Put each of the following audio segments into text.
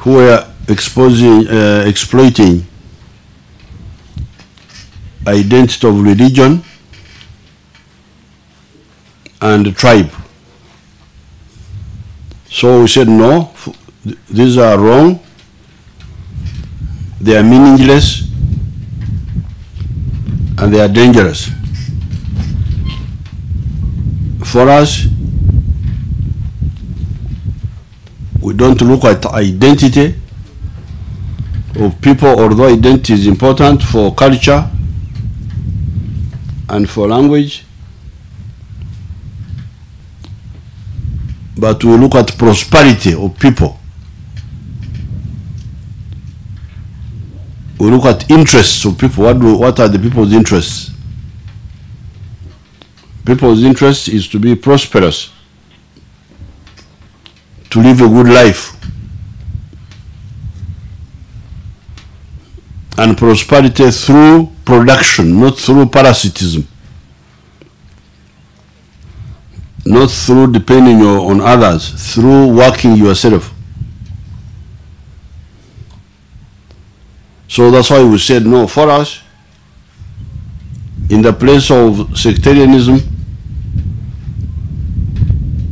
who were exploiting identity of religion and tribe. So we said, no, these are wrong, they are meaningless, and they are dangerous. For us, we don't look at identity of people, although identity is important for culture and for language, but we look at prosperity of people. We look at interests of people. What are the people's interests? People's interest is to be prosperous, to live a good life. And prosperity through production, not through parasitism. Not through depending on others, through working yourself. So that's why we said no. For us, in the place of sectarianism,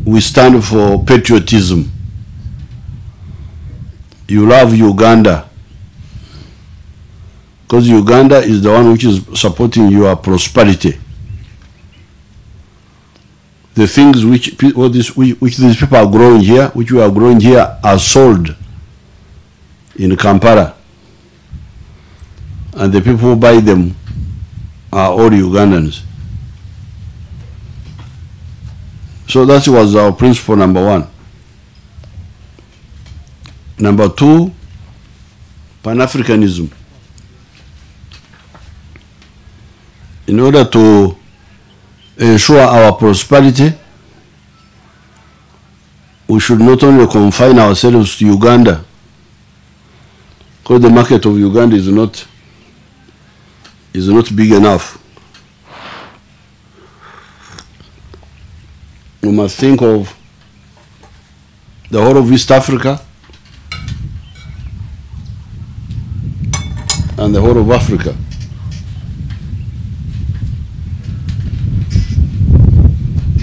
we stand for patriotism. You love Uganda because Uganda is the one which is supporting your prosperity. The things which these people are growing here, which we are growing here, are sold in Kampala. And the people who buy them are all Ugandans. So that was our principle number one. Number two, Pan-Africanism. In order to ensure our prosperity, we should not only confine ourselves to Uganda, because the market of Uganda is not big enough. We must think of the whole of East Africa and the whole of Africa.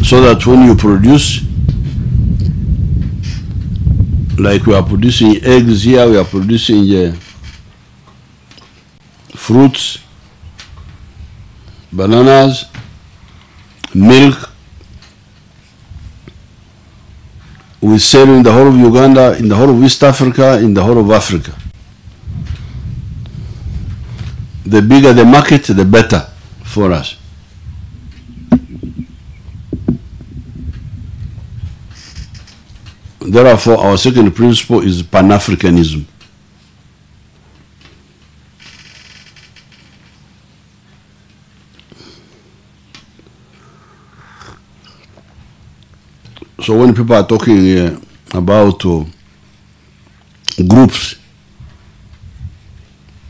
So that when you produce, like we are producing eggs here, we are producing fruits, bananas, milk. We sell in the whole of Uganda, in the whole of East Africa, in the whole of Africa. The bigger the market, the better for us. Therefore, our second principle is Pan-Africanism. So when people are talking about groups,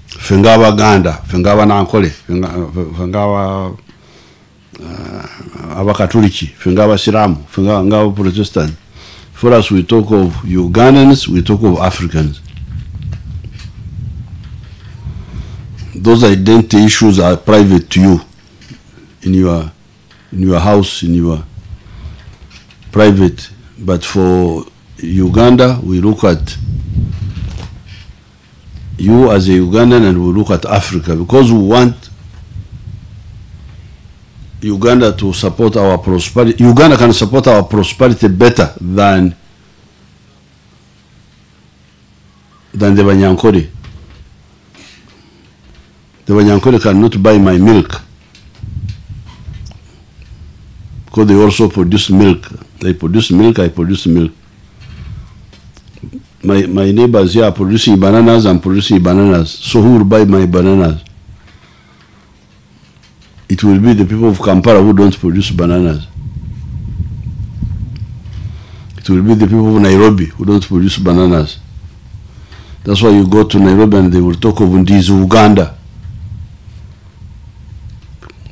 Fengawa Ganda, Fengawa Nankole, Fengawa Abakatuliki, Fengawa Siramu, Fengawa Protestant. For us, we talk of Ugandans, we talk of Africans. Those identity issues are private to you, in your house, in your private. But for Uganda, we look at you as a Ugandan and we look at Africa, because we want Uganda to support our prosperity. Uganda can support our prosperity better than the Banyankore. The Banyankore cannot buy my milk because they also produce milk. They produce milk, I produce milk. My neighbors here are producing bananas, I'm producing bananas. So who will buy my bananas? It will be the people of Kampala who don't produce bananas. It will be the people of Nairobi who don't produce bananas. That's why you go to Nairobi and they will talk of Ndizi Uganda.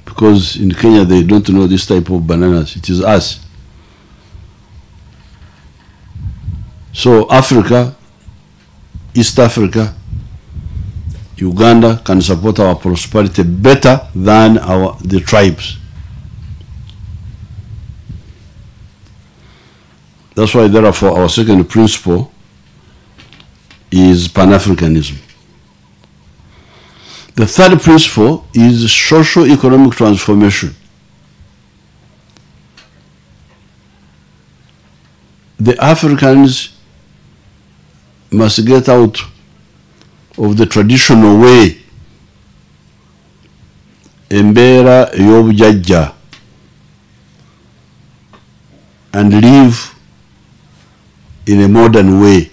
Because in Kenya they don't know this type of bananas. It is us. So Africa East Africa, Uganda can support our prosperity better than the tribes. That's why, therefore, our second principle is Pan-Africanism. The third principle is socio-economic transformation. The Africans must get out of the traditional way, embeera ey'obujajja, and live in a modern way.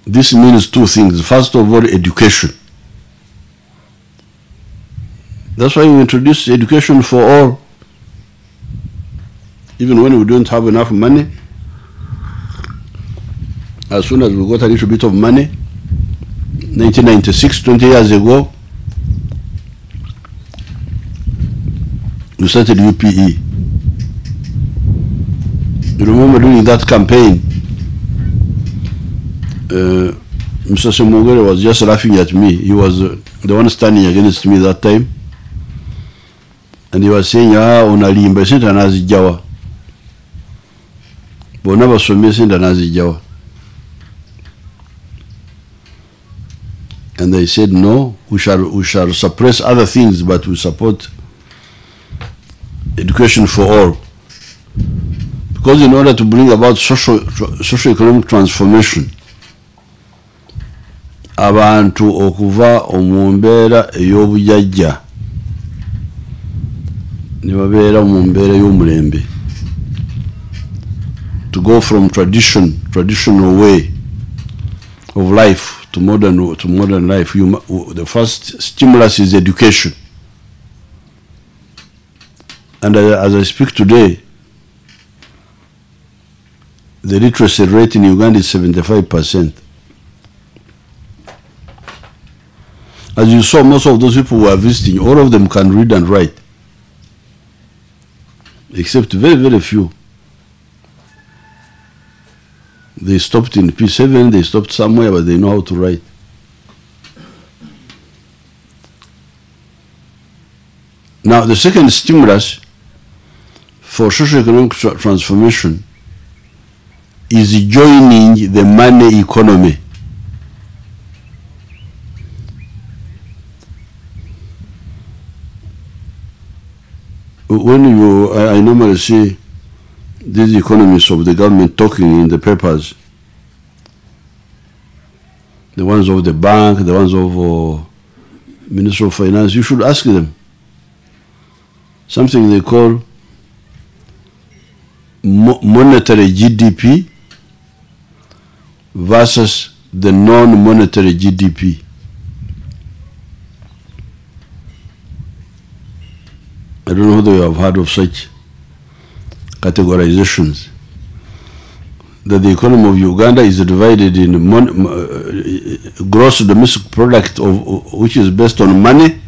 This means two things. First of all, education. That's why we introduce education for all. Even when we don't have enough money, as soon as we got a little bit of money, 1996, 20 years ago, we started UPE. You remember during that campaign, Mr. Semogere was just laughing at me. He was the one standing against me that time. And he was saying, unalimba senta nazijawa. Bona basomye senta nazijawa. And they said, no, we shall suppress other things, but we support education for all. Because in order to bring about socio-economic transformation, abantu okuva omu mbeera ey'obujajja ne babeera mu mbeera y'omulembe, to go from traditional way of life to modern life, the first stimulus is education. And as I speak today, the literacy rate in Uganda is 75%. As you saw, most of those people who are visiting, all of them can read and write, except very, very few. They stopped in P7, they stopped somewhere, but they know how to write. Now, the second stimulus for socio-economic transformation is joining the money economy. When I normally see these economists of the government talking in the papers, the ones of the bank, the ones of Ministry of Finance, you should ask them something they call monetary GDP versus the non-monetary GDP. I don't know whether you have heard of such categorizations. That the economy of Uganda is divided in gross domestic product, which is based on money,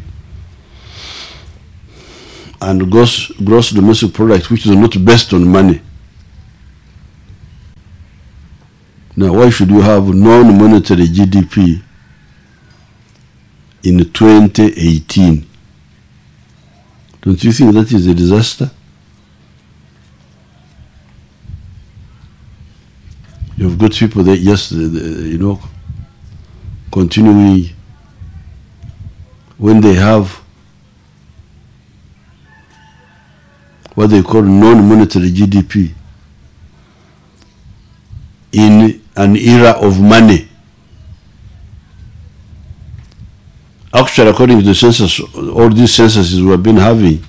and gross domestic product, which is not based on money. Now, why should you have non-monetary GDP in 2018? Don't you think that is a disaster? You've got people that just, continuing when they have what they call non-monetary GDP in an era of money. Actually, according to the census, all these censuses we have been having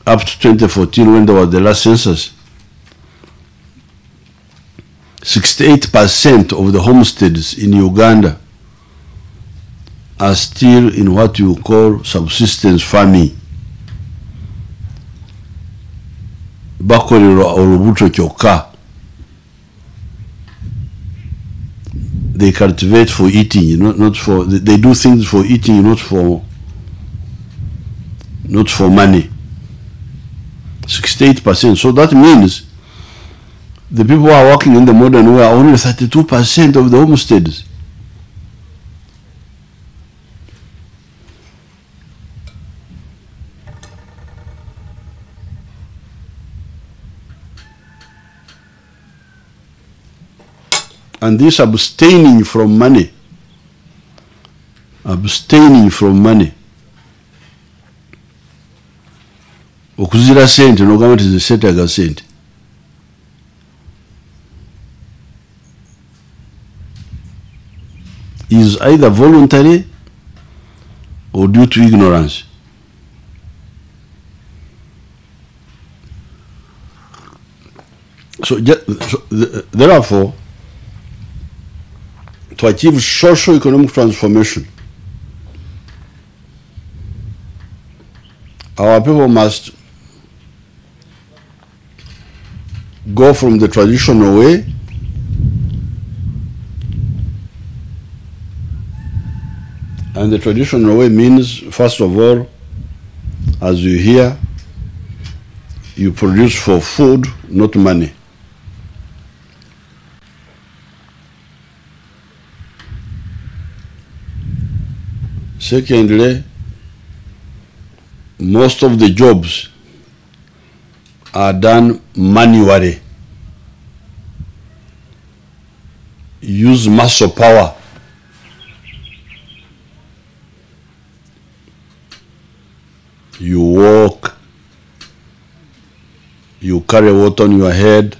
up to 2014, when there was the last census, 68% of the homesteads in Uganda are still in what you call subsistence farming. Bakolera olubuto kyokka. They cultivate for eating, not for. They do things for eating, not for money. 68% 68%. So that means the people who are working in the modern way are only 32% of the homesteads. And this abstaining from money, okuzira sente nogamba nti ziseetaga sente, is either voluntary or due to ignorance. Therefore, to achieve socio-economic transformation, our people must go from the traditional way and the traditional way means, first of all, as you hear, you produce for food, not money. Secondly, most of the jobs are done manually. Use muscle power. You walk, you carry water on your head.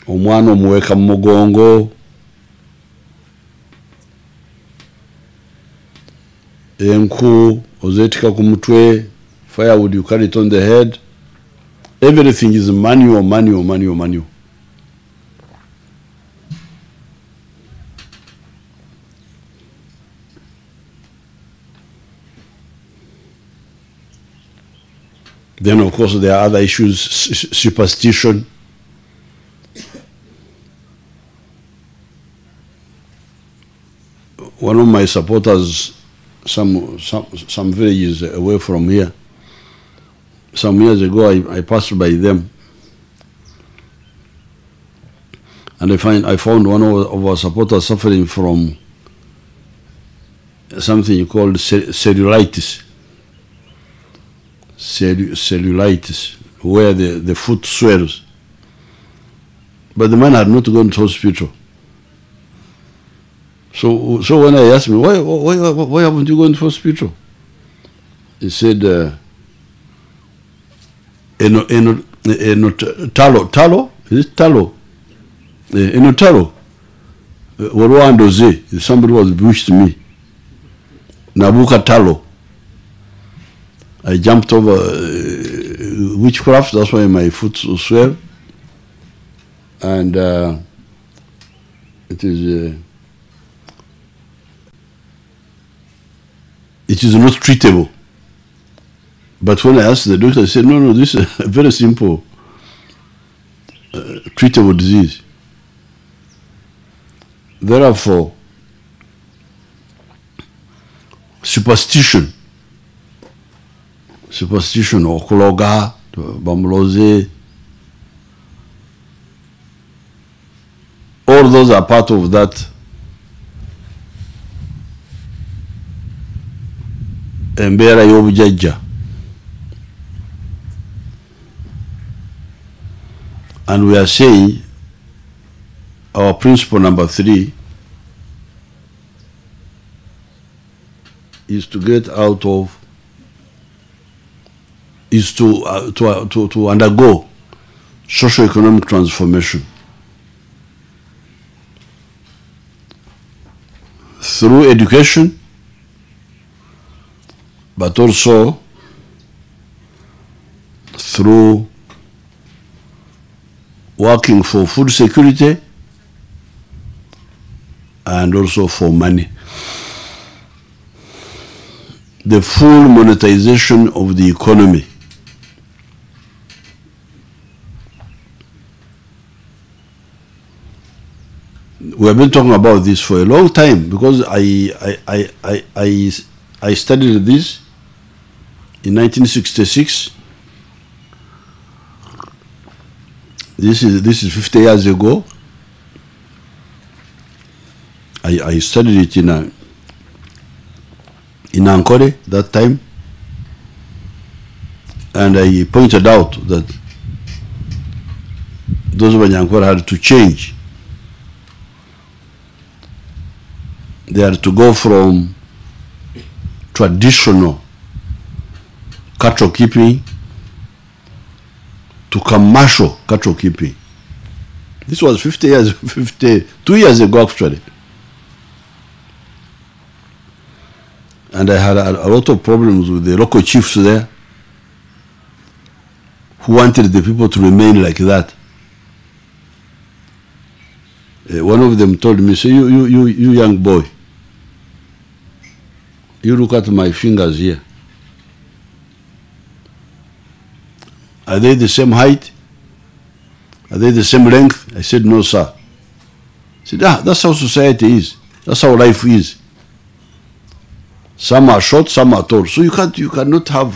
Omwana omuweka mu mugongo. Enku ozetika ku mutwe, firewood you carry it on the head. Everything is manual. Then of course there are other issues, superstition. One of my supporters, some villages away from here, some years ago I passed by them, and I found one of our supporters suffering from something called cellulitis, where the foot swells. But the man had not gone to hospital. So when I asked him, why haven't you gone to hospital? He said, talo, is it talo? Talo. Warwandoze, somebody was bewitched me. Nabuka talo. I jumped over witchcraft, that's why my foot swell. And it is not treatable. But when I asked the doctor, I said, no, this is a very simple treatable disease. Therefore, superstition, okuloga, bamuloze, all those are part of that embeera y'obujajja. And we are saying our principle number 3 is to get out of, is to undergo socio-economic transformation through education, but also through working for food security and also for money. The full monetization of the economy. We have been talking about this for a long time because I studied this in 1966. This is 50 years ago. I studied it in Ankole that time, and I pointed out that those of Ankole had to change. They had to go from traditional cattle keeping to commercial cattle keeping. This was 52 years ago actually. And I had a lot of problems with the local chiefs there who wanted the people to remain like that. One of them told me, "Say, you young boy, you look at my fingers here. Are they the same height? Are they the same length?" I said, "No, sir." He said, "That's how society is. That's how life is. Some are short, some are tall. So you cannot have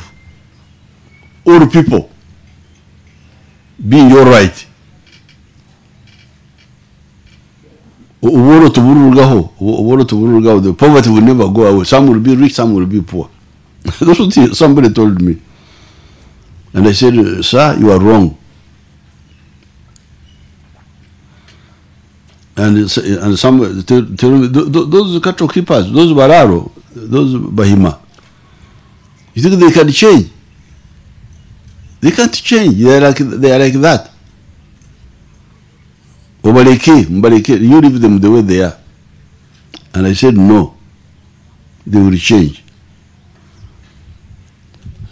all people being your right. The poverty will never go away. Some will be rich, some will be poor." That's what somebody told me. And I said, "Sir, you are wrong." And some tell me, those cattle keepers, those Bararo, those Bahima, you think they can change? They can't change. They are like that. Mbaleke, you leave them the way they are. And I said, no, they will change.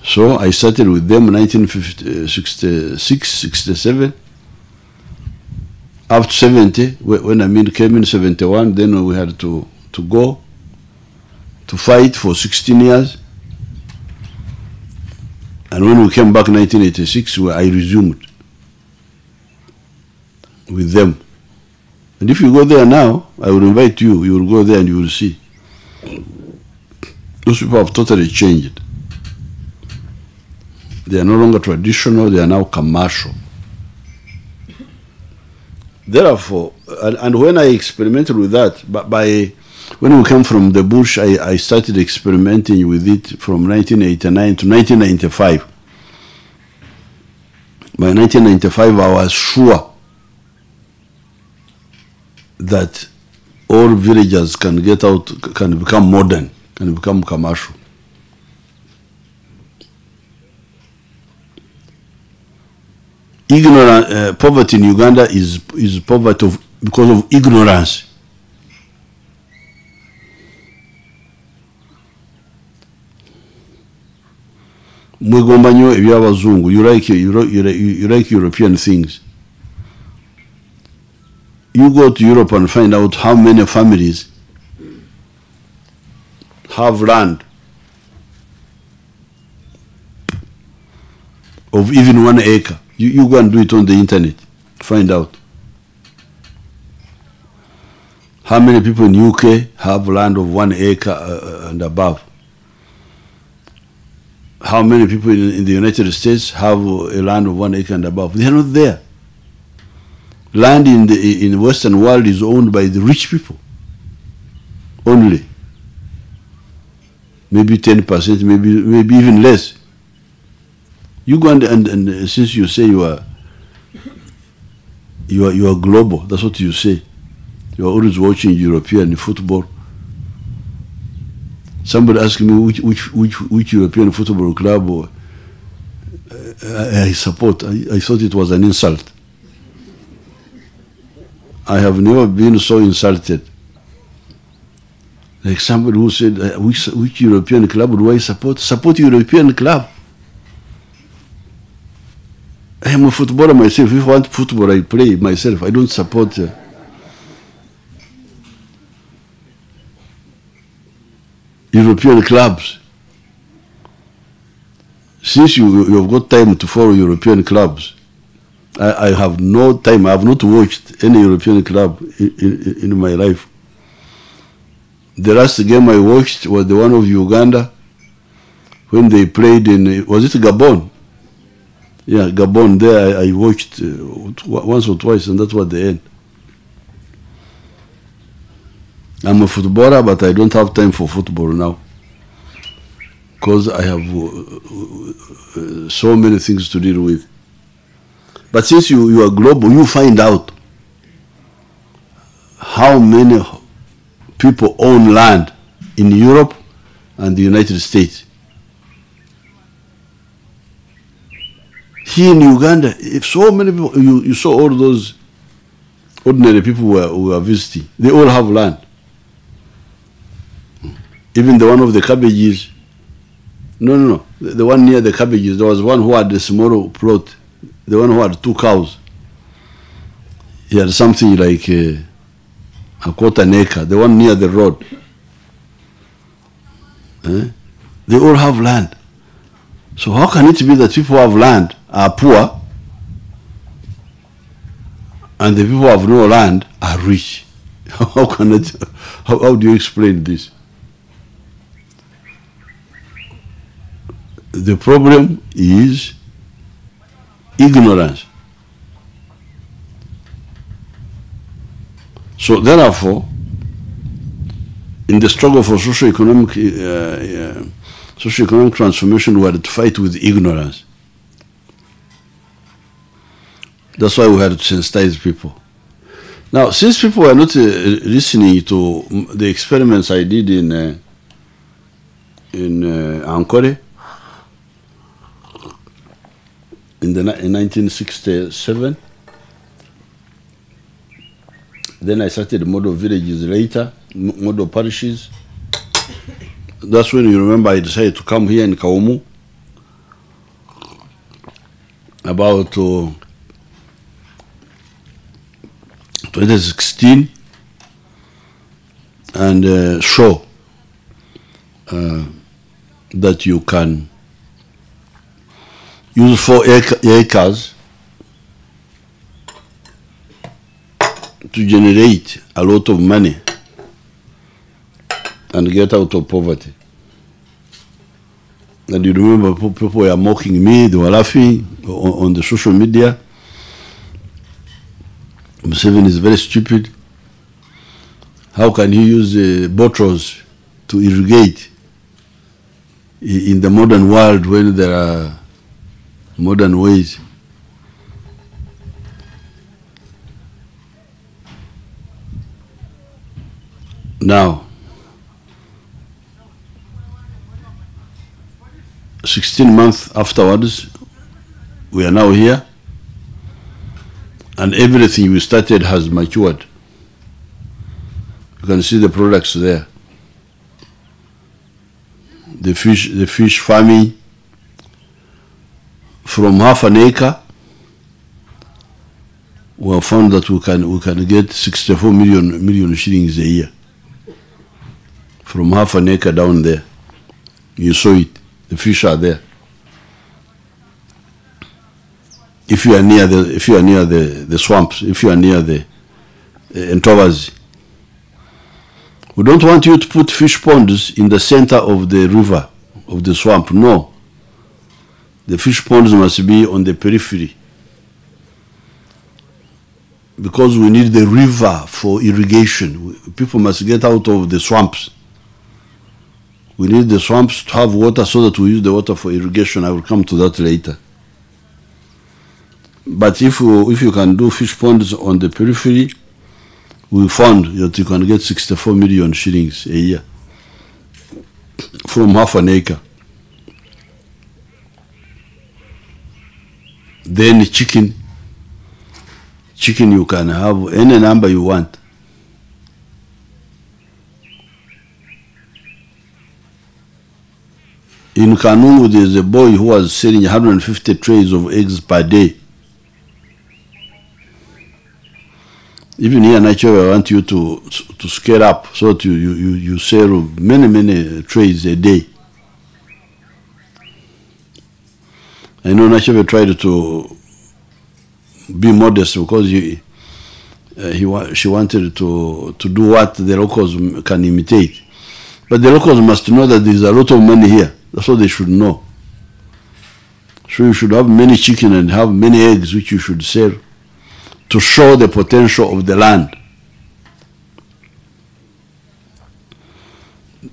So I started with them in 1966, 67, up to 70. When Amin came in 71, then we had to go to fight for 16 years. And when we came back in 1986, I resumed with them. And if you go there now, I will invite you. You will go there and you will see. Those people have totally changed. They are no longer traditional, they are now commercial. Therefore, and when I experimented with that, when we came from the bush, I started experimenting with it from 1989 to 1995. By 1995, I was sure that all villagers can get out, can become modern, can become commercial. Poverty in Uganda is poverty because of ignorance. Mwegomba nyo ebyabazungu. You like European things. You go to Europe and find out how many families have land of even 1 acre. You go and do it on the internet. Find out. How many people in UK have land of 1 acre and above? How many people in the United States have a land of 1 acre and above? They are not there. Land in the Western world is owned by the rich people only. Maybe 10%, maybe even less. You go and since you say you are global, that's what you say. You are always watching European football. Somebody asked me which European football club I support. I thought it was an insult. I have never been so insulted. Like somebody who said, which European club do I support? Support European club. I am a footballer myself. If I want football, I play myself. I don't support European clubs. Since you have got time to follow European clubs, I have no time. I have not watched any European club in my life. The last game I watched was the one of Uganda when they played in, was it Gabon? Yeah, Gabon. There I watched once or twice, and that was the end. I'm a footballer, but I don't have time for football now, because I have so many things to deal with. But since you are global, you find out how many people own land in Europe and the United States. Here in Uganda, if so many people, you saw all those ordinary people who are visiting, they all have land. Even the one of the cabbages, no, the one near the cabbages, there was one who had a small plot, the one who had 2 cows. He had something like a quarter an acre, the one near the road. They all have land. So how can it be that people who have land are poor and the people who have no land are rich? How do you explain this? The problem is ignorance. So therefore, in the struggle for socio-economic transformation, we had to fight with ignorance. That's why we had to sensitize people. Now, since people were not listening to the experiments I did in Ankole in 1967, then I started model villages later, model parishes. That's when, you remember, I decided to come here in Kaumu about 2016 and show that you can use 4 acres to generate a lot of money and get out of poverty. And you remember people were mocking me, they were laughing on the social media. Museveni is very stupid. How can he use bottles to irrigate in the modern world when there are modern ways? Now, 16 months afterwards, we are now here, and everything we started has matured. You can see the products there. The fish farming, from half an acre, we have found that we can get 64 million shillings a year. From half an acre down there. You saw it. The fish are there. If you are near the swamps, if you are near the Ntobazi. We don't want you to put fish ponds in the center of the river, of the swamp. No. The fish ponds must be on the periphery. Because we need the river for irrigation. People must get out of the swamps. We need the swamps to have water so that we use the water for irrigation. I will come to that later. But if you can do fish ponds on the periphery, we found that you can get 64 million shillings a year from half an acre. Then chicken you can have any number you want. In Kanungu, there's a boy who was selling 150 trays of eggs per day. Even here in Nigeria, I want you to scale up so that you sell many trays a day. I know Nigeria tried to be modest because she wanted to do what the locals can imitate. But the locals must know that there's a lot of money here. That's what they should know. So you should have many chicken and have many eggs which you should sell to show the potential of the land.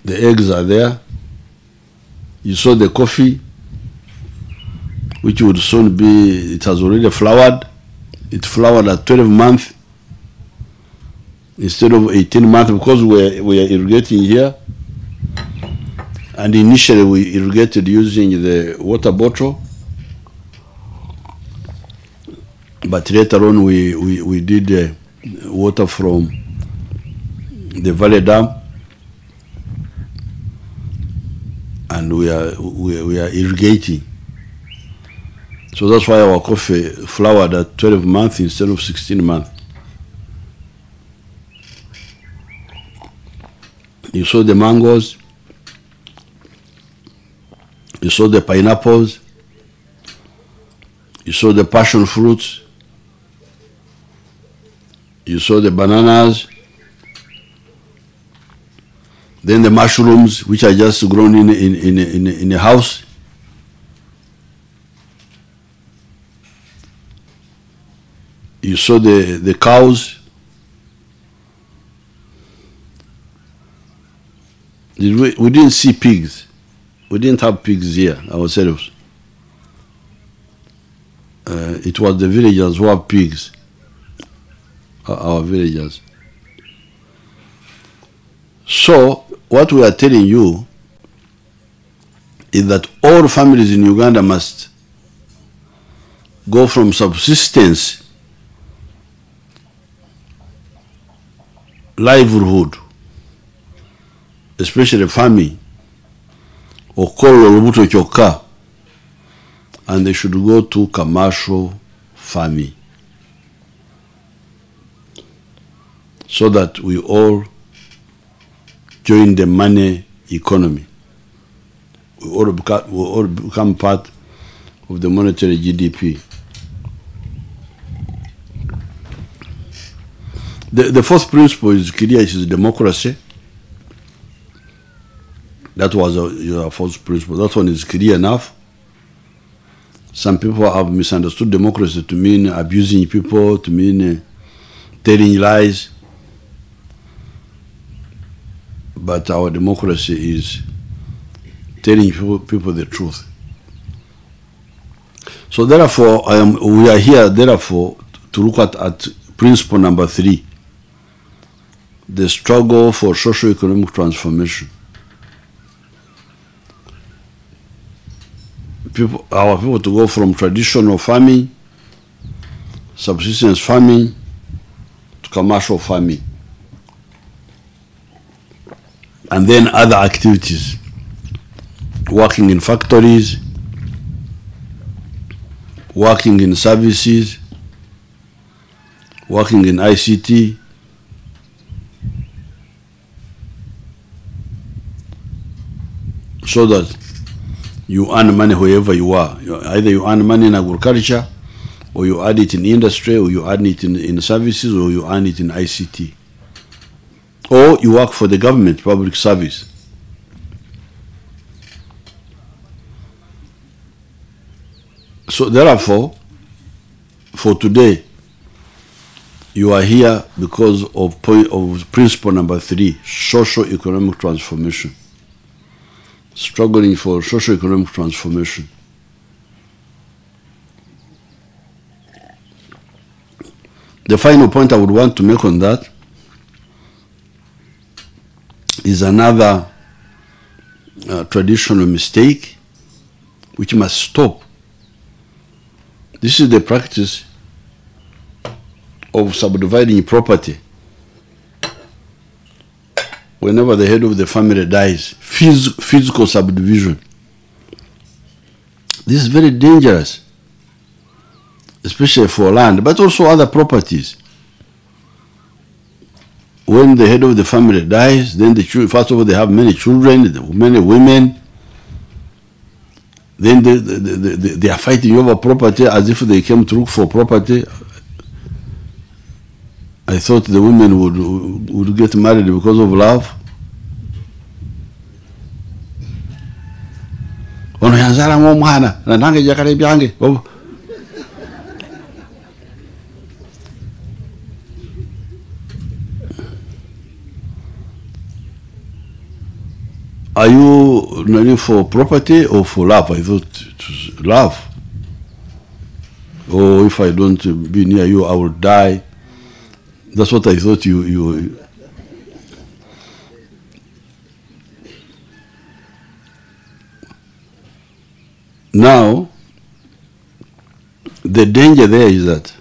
The eggs are there. You saw the coffee, which would soon be, it has already flowered. It flowered at 12 months instead of 18 months because we are irrigating here. And initially we irrigated using the water bottle. But later on we did water from the Valley Dam. And we are irrigating. So that's why our coffee flowered at 12 months instead of 16 months. You saw the mangoes, you saw the pineapples, you saw the passion fruits, you saw the bananas, then the mushrooms, which are just grown in a house. You saw the cows. We didn't see pigs. We didn't have pigs here ourselves. It was the villagers who have pigs, our villagers. So, what we are telling you is that all families in Uganda must go from subsistence, livelihood, especially farming, or olubuto kyokka, and they should go to commercial farming, so that we all join the money economy. We all become part of the monetary GDP. The fourth principle is clear, it is democracy. That was your fourth principle. That one is clear enough. Some people have misunderstood democracy to mean abusing people, to mean telling lies. But our democracy is telling people the truth. So therefore, we are here, therefore, to look at principle number 3, the struggle for socio-economic transformation. Our people to go from traditional farming, subsistence farming, to commercial farming. And then other activities, working in factories, working in services, working in ICT, so that you earn money wherever you are. Either you earn money in agriculture, or you earn it in industry, or you earn it in services, or you earn it in ICT. Or you work for the government, public service. So therefore, for today, you are here because of principle number 3, socio-economic transformation. Struggling for socio-economic transformation. The final point I would want to make on that is another traditional mistake which must stop. This is the practice of subdividing property. Whenever the head of the family dies, physical subdivision. This is very dangerous, especially for land, but also other properties. When the head of the family dies, then first of all, they have many children, many women. Then they are fighting over property as if they came to look for property. I thought the women would get married because of love. nazala ng'omwana nange jakale byange. Are you running for property or for love? I thought it was love. Oh, if I don't be near you, I will die. That's what I thought you. Now, the danger there is that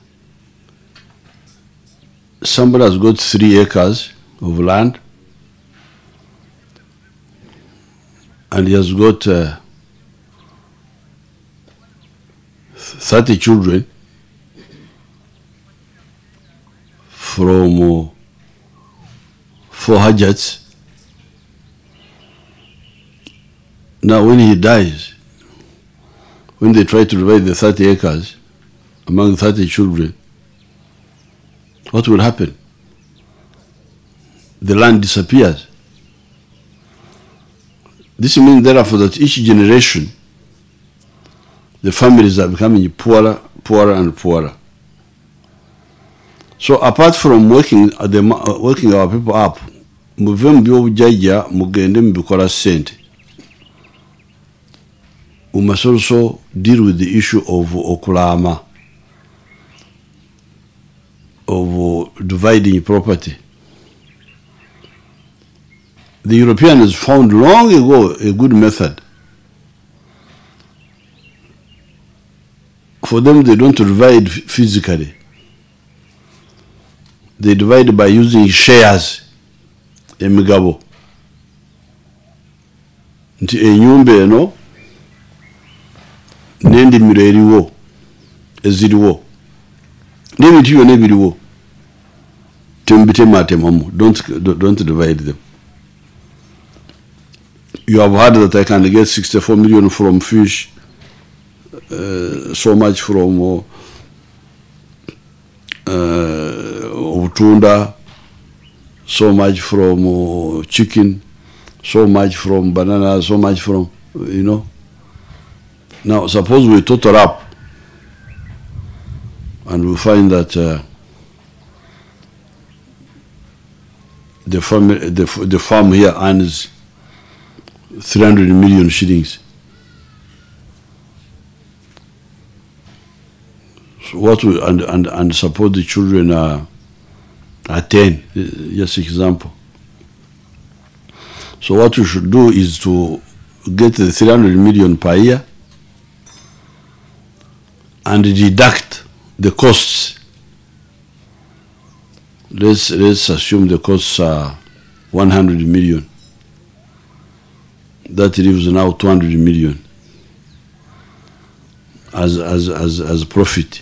somebody has got 3 acres of land and he has got 30 children from 4 Hajats. Now when he dies, when they try to divide the 30 acres among 30 children, what will happen? The land disappears. This means therefore that each generation, the families are becoming poorer and poorer. So apart from working our people up, muve mubyobujaja mugende mubikola sente. We must also deal with the issue of okulama, of dividing property. The Europeans found long ago a good method. For them, they don't divide physically. They divide by using shares. Emigabo. Nti enyumba eno n'endimiro eriwo eziriwo n'ebintu byonna ebiriwo temubitematemamu. Don't divide them. You have heard that I can get 64 million from fish, so much from utunda, so much from chicken, so much from banana, so much from, Now, suppose we total up and we find that the farm here earns 300 million shillings. So what we, and suppose the children are 10, just example. So what we should do is to get the 300 million per year and deduct the costs. Let's assume the costs are 100 million. That leaves now 200 million as profit.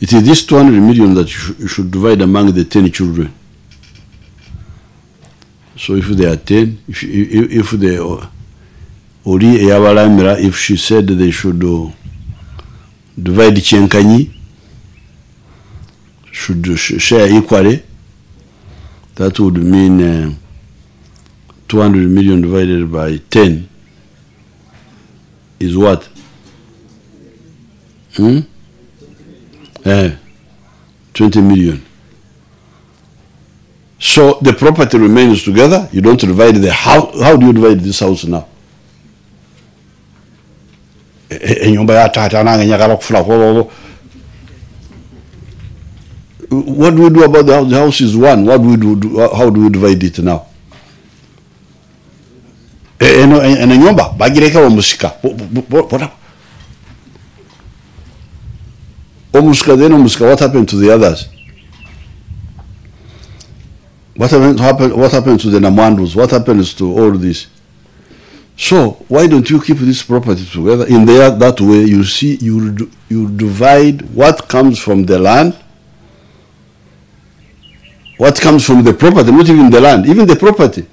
It is this 200 million that you should divide among the 10 children. So if they are 10, if they Ori Eyabalamira, if she said they should divide Chenkanyi, should share equally, that would mean 200 million divided by 10 is what? 20 million. So the property remains together. You don't divide the house. How do you divide this house now? What do we do about the house? The house is one. What do we do? How do we divide it now? What happened to the others? What happened to the Namandus? What happens to all this? So why don't you keep this property together? In there, that way, you see, you divide what comes from the land, what comes from the property, not even the land, even the property.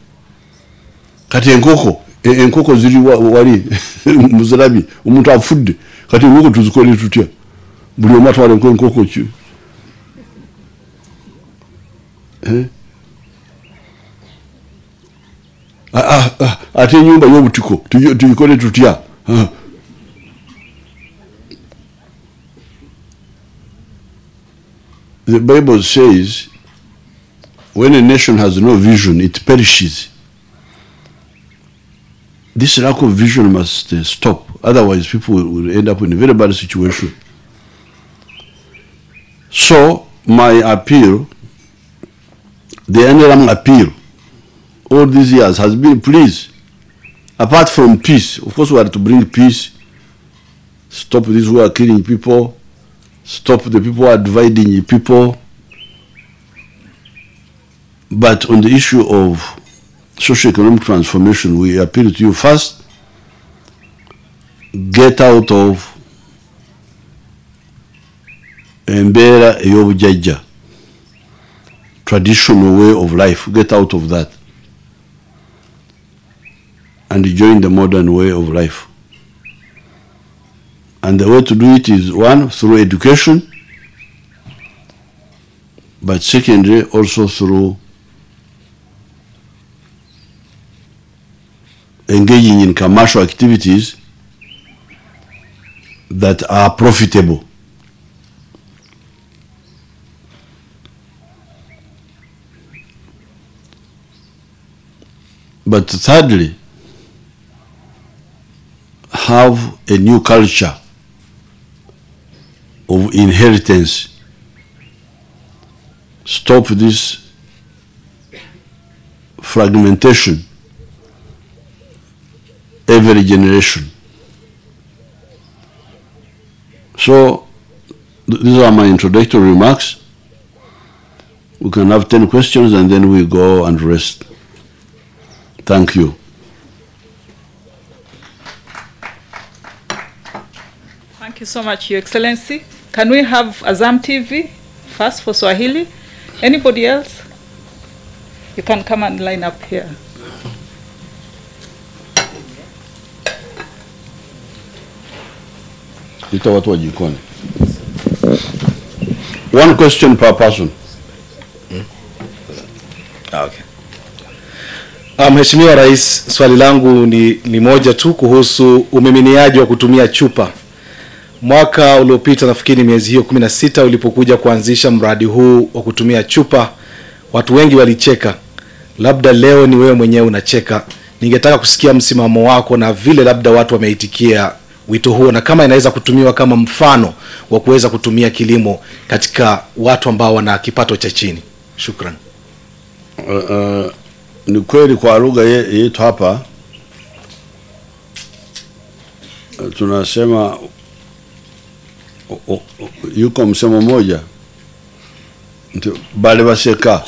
Kati enkoko ziri wali muzalabi omuntu afudde kati enkoko tuzikole tutya buli omu atwala enkoko ki ate enyumba y'obutiko tuyikole tutya the Bible says, when a nation has no vision, it perishes. This lack of vision must stop. Otherwise, people will end up in a very bad situation. So, my appeal, the NRM appeal, all these years has been, please, apart from peace, of course we are to bring peace, stop these who are killing people, stop the people who are dividing people. But on the issue of socio-economic transformation, we appeal to you first, get out of Embera Eyobujaja, traditional way of life, get out of that and join the modern way of life. And the way to do it is, one, through education, but secondly, also through engaging in commercial activities that are profitable. But thirdly, have a new culture of inheritance. Stop this fragmentation every generation. So these are my introductory remarks. We can have 10 questions and then we go and rest. Thank you. Thank you so much, Your Excellency. Can we have Azam TV first for Swahili? Anybody else? You can come and line up here. One question per person. Okay. Mheshimiwa Rais, swali langu ni moja tu kuhusu umiminiaji wa kutumia chupa. Mwaka uliopita nafikiri miezi hiyo 16 ulipokuja kuanzisha mradi huu wa kutumia chupa, watu wengi walicheka. Labda leo ni wewe mwenyewe unacheka. Ningetaka kusikia msimamo wako na vile labda watu wameitikia wito huo, na kama inaweza kutumiwa kama mfano wa kuweza kutumia kilimo katika watu ambao wana kipato cha chini. Shukran. Ni kweli kwa lugha yetu hapa tunasema yuko msemo moja bale baseka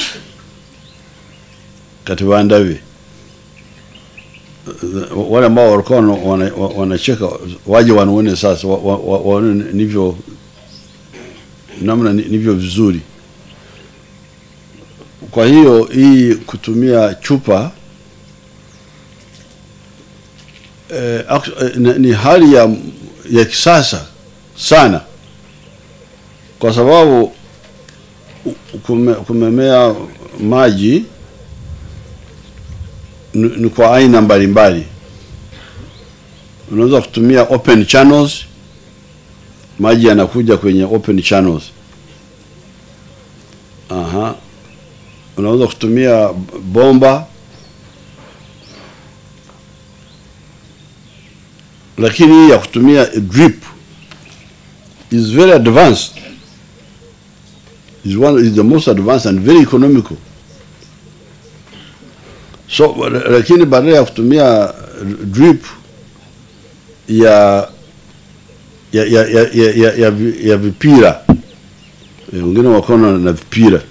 kati bandavi wale ambao walikuwa wanacheka waje wanaone sasa waone nivyo namna nivyo vizuri. Kwa hiyo hii kutumia chupa ni hali ya kisasa sana, kwa sababu kumemea maji ni kwa aina mbalimbali. Unaweza kutumia open channels, maji yanakuja kwenye open channels. Unaweza kutumia bomba, lakini ya kutumia drip is very advanced. Is the most advanced and very economical. So lakini badala ya kutumia drip ya vipira, wengine wakaona na vipira.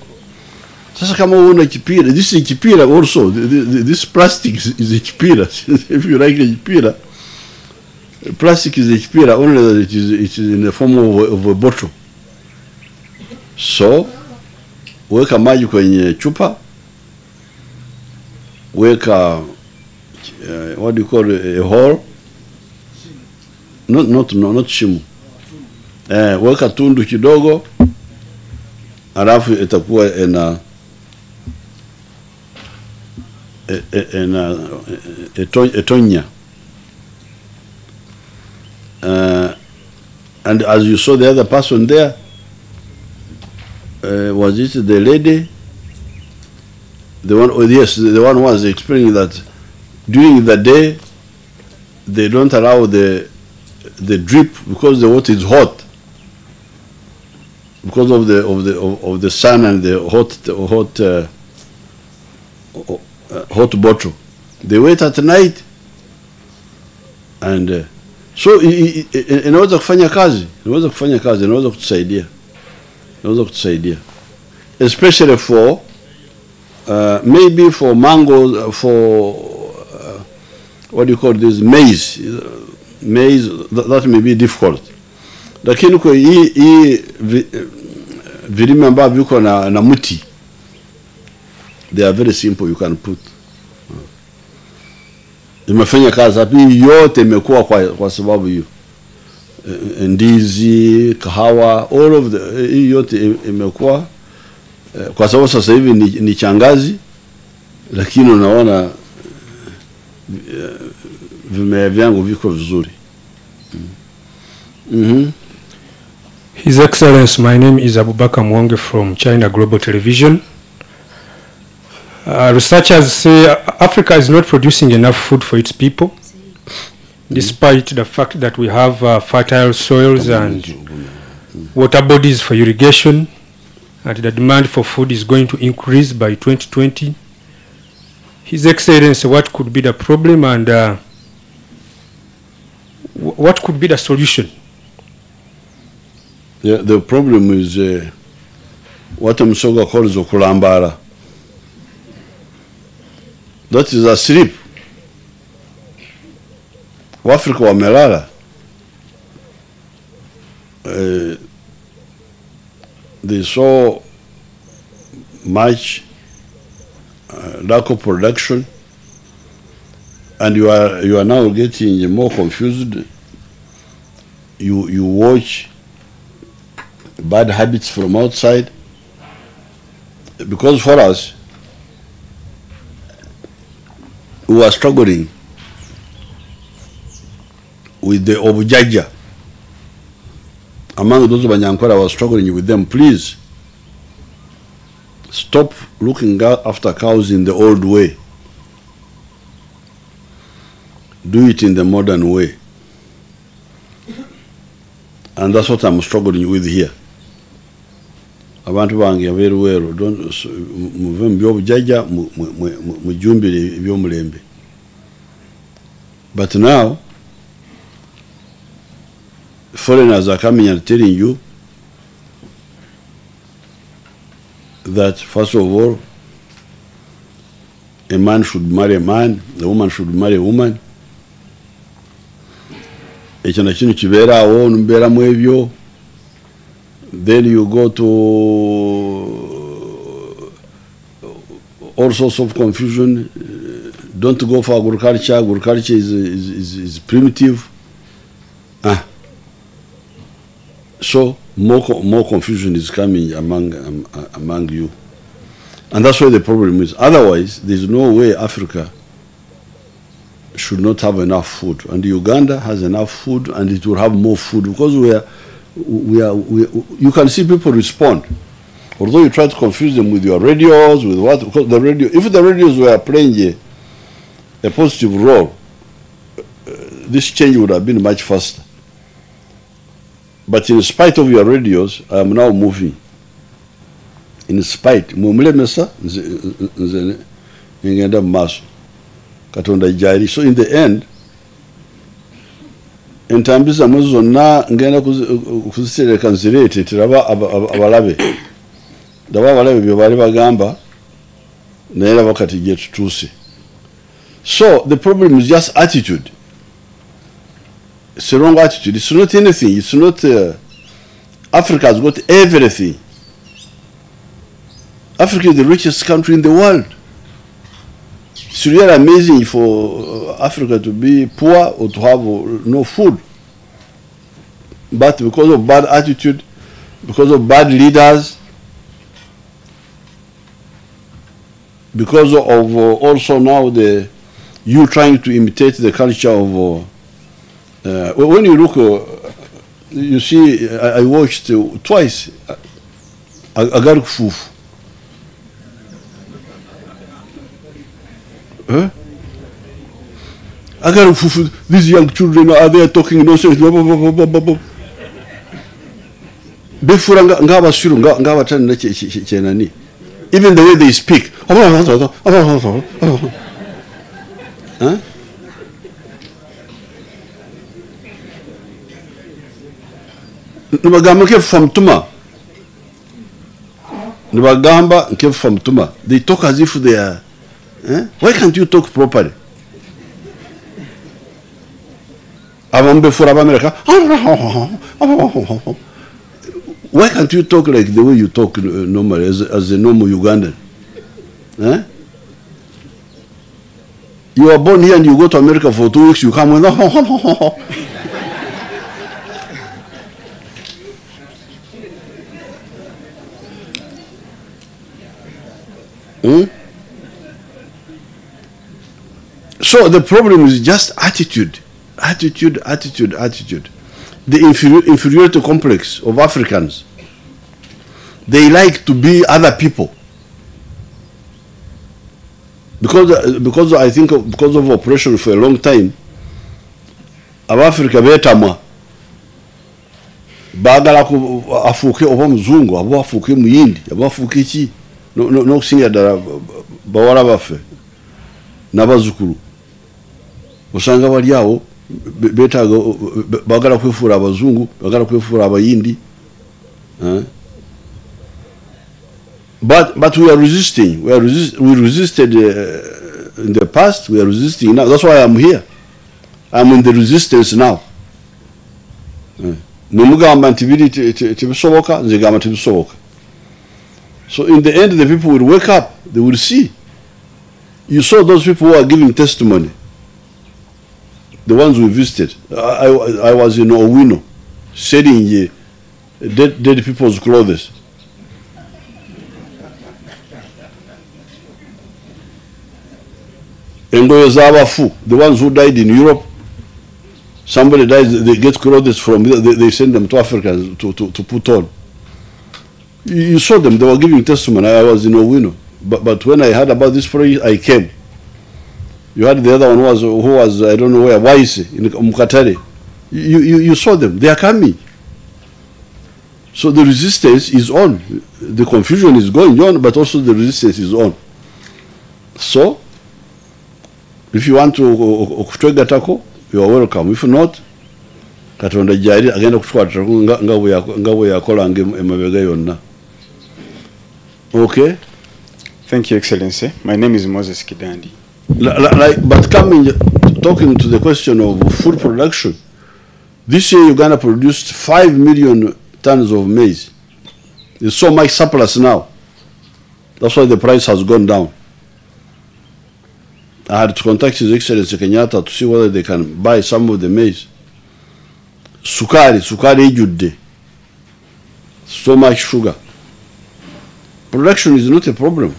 Sasa kama una kipira, this is kipira also, this plastic is a kipira. If you like a kipira, plastic is a kipira, only that it is in the form of a bottle. So weka maji kwenye chupa, weka what do you call a hole, not shimo, weka tundu kidogo, alafu itakuwa etonya. And as you saw the other person there, was it the lady? The one, oh yes, the one who was explaining that during the day they don't allow the drip because the water is hot because of the sun and the hot bottle. They wait at night and so inaweza kufanya kazi, inaweza kutusaidia, especially for maybe for mangoes, for what do you call this, maize, that may be difficult, lakini kwa hii vilime ambavyo viko na muti, they are very simple, you can put. Imefanya kazi hapo, yote imekuwa kwa sababu hiyo. Ndizi, kahawa, all of the yote imekuwa kwa sababu sasa hivi ni changazi, lakini unaona vimea vyangu viko vizuri. His Excellency, my name is Abubakar Mwange from China Global Television. Researchers say Africa is not producing enough food for its people, despite the fact that we have fertile soils and water bodies for irrigation, and the demand for food is going to increase by 2020. His Excellency, what could be the problem and what could be the solution? Yeah, the problem is what Msoga calls okulambara. That is asleep. Waafrika wamelala. They saw much lack of production, and you are now getting more confused. You watch bad habits from outside, because for us, we are struggling with the Obujaja. Among those Banyankora was struggling with them. Please stop looking after cows in the old way. Do it in the modern way. And that's what I'm struggling with here. Abantu bange very well, don't muve mbyobujaja mujumbire ebyomulembe. But now foreigners are coming and telling you that first of all a man should marry a man, a woman should marry a woman. Ekyo nakino kibeerawo numbeeramu ebyo. Then you go to all sorts of confusion. Don't go for agriculture. Agriculture is primitive. So more confusion is coming among you, and that's where the problem is. Otherwise, there's no way Africa should not have enough food, and Uganda has enough food, and it will have more food because we are. You can see people respond, although you try to confuse them with your radios, with what, because the radio, if the radios were playing a positive role, this change would have been much faster. But in spite of your radios, I am now moving. In spite, so in the end, entambi zamwe zonna ngenda kuzitereka nzirete tiraba abalabe ndaba abalabe byo bali bagamba naye bakati je tutuse. So the problem is just attitude. It's a wrong attitude. It's not anything. It's not Africa has got everything. Africa is the richest country in the world. It's really amazing for Africa to be poor or to have no food. But because of bad attitude, because of bad leaders, because of also now you trying to imitate the culture of when you look, you see, I watched twice agari kufufu. Agari kufufu. These young children are there talking nonsense. Befura ngaba siru ngaba tani chenani. Even the way they speak. Huh? Nibagamba nke from Tuma. Nibagamba nke from Tuma. They talk as if they are. Why can't you talk properly? Abambe for America. Why can't you talk like the way you talk normally as a normal Ugandan? You are born here and you go to America for 2 weeks, you come with So the problem is just attitude. Attitude. The inferiority complex of Africans. They like to be other people. Because I think because of oppression for a long time, of Africa betama bagala ku afuke oba mzungu abo afuke muyindi abo afuke ki no kusinga dala bawala bafe nabazukuru usanga bali awo betaga bagala kwefura abazungu bagala kwefura abayindi. But we are resisting. We resisted in the past. We are resisting now. That's why I'm here. I'm in the resistance now. Mumugamba ntibiri tibisoboka nzigamba tibisoboka. So in the end, the people will wake up. They will see. You saw those people who are giving testimony. The ones we visited. I was in Owino, selling dead people's clothes. Engoyo z'abafu, the ones who died in Europe, somebody dies, they get clothes from, they send them to Africa to put on. You saw them, they were giving testimony. I was in Owino. But when I heard about this project, I came. You had the other one who was I don't know where, Waise, in Mukatare. You saw them, they are coming. So the resistance is on. The confusion is going on, but also the resistance is on. So, if you want to kutwega tako, you are welcome. If not, katonda jari agenda kutwata ngabo yakola emabega yonna. Okay? Thank you, Excellency. My name is Moses Kidandi. But talking to the question of food production, this year Uganda produced 5 million tons of maize. There's so much surplus now. That's why the price has gone down. I had to contact His Excellency Kenyatta to see whether they can buy some of the maize. Sukari ijudde. So much sugar. Production is not a problem.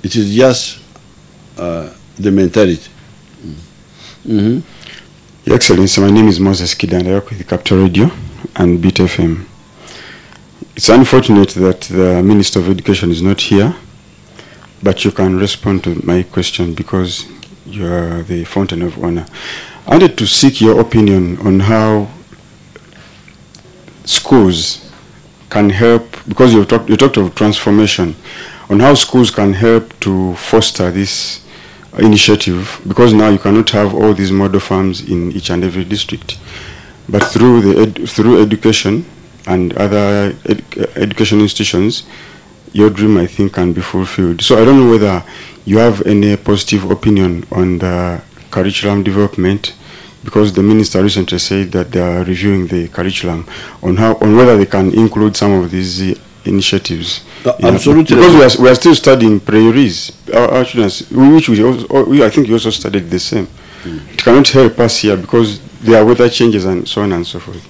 It is just the mentality. Your Excellency, my name is Moses Kidan. I work with the Capital Radio and Beat FM. It's unfortunate that the Minister of Education is not here, but you can respond to my question because you are the fountain of honor. I wanted to seek your opinion on how schools can help, because you talked of transformation, on how schools can help to foster this initiative, because now you cannot have all these model farms in each and every district. But through education and other education institutions, your dream, I think, can be fulfilled. So I don't know whether you have any positive opinion on the curriculum development, because the minister recently said that they are reviewing the curriculum on whether they can include some of these initiatives. Absolutely. Because we are still studying priories. Our students, I think you also studied the same. It cannot help us here because there are weather changes and so on and so forth.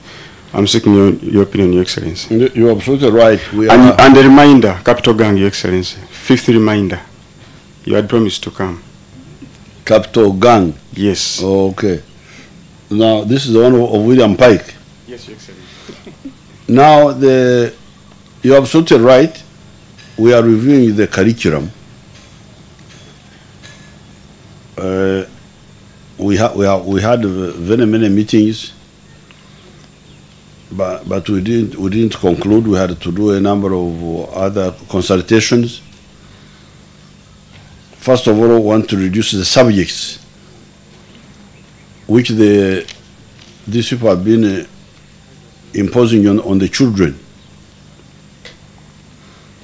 I'm seeking your opinion, Your Excellency. You're absolutely right. And a reminder, Capital Gang, Your Excellency. 5th reminder. You had promised to come. Capital Gang? Yes. Oh, okay. Now, this is the one of William Pike. Yes, Your Excellency. Now, You're absolutely right. We are reviewing the curriculum. We had very many meetings, but we didn't conclude. We had to do a number of other consultations. First of all, we want to reduce the subjects which these people have been imposing on the children.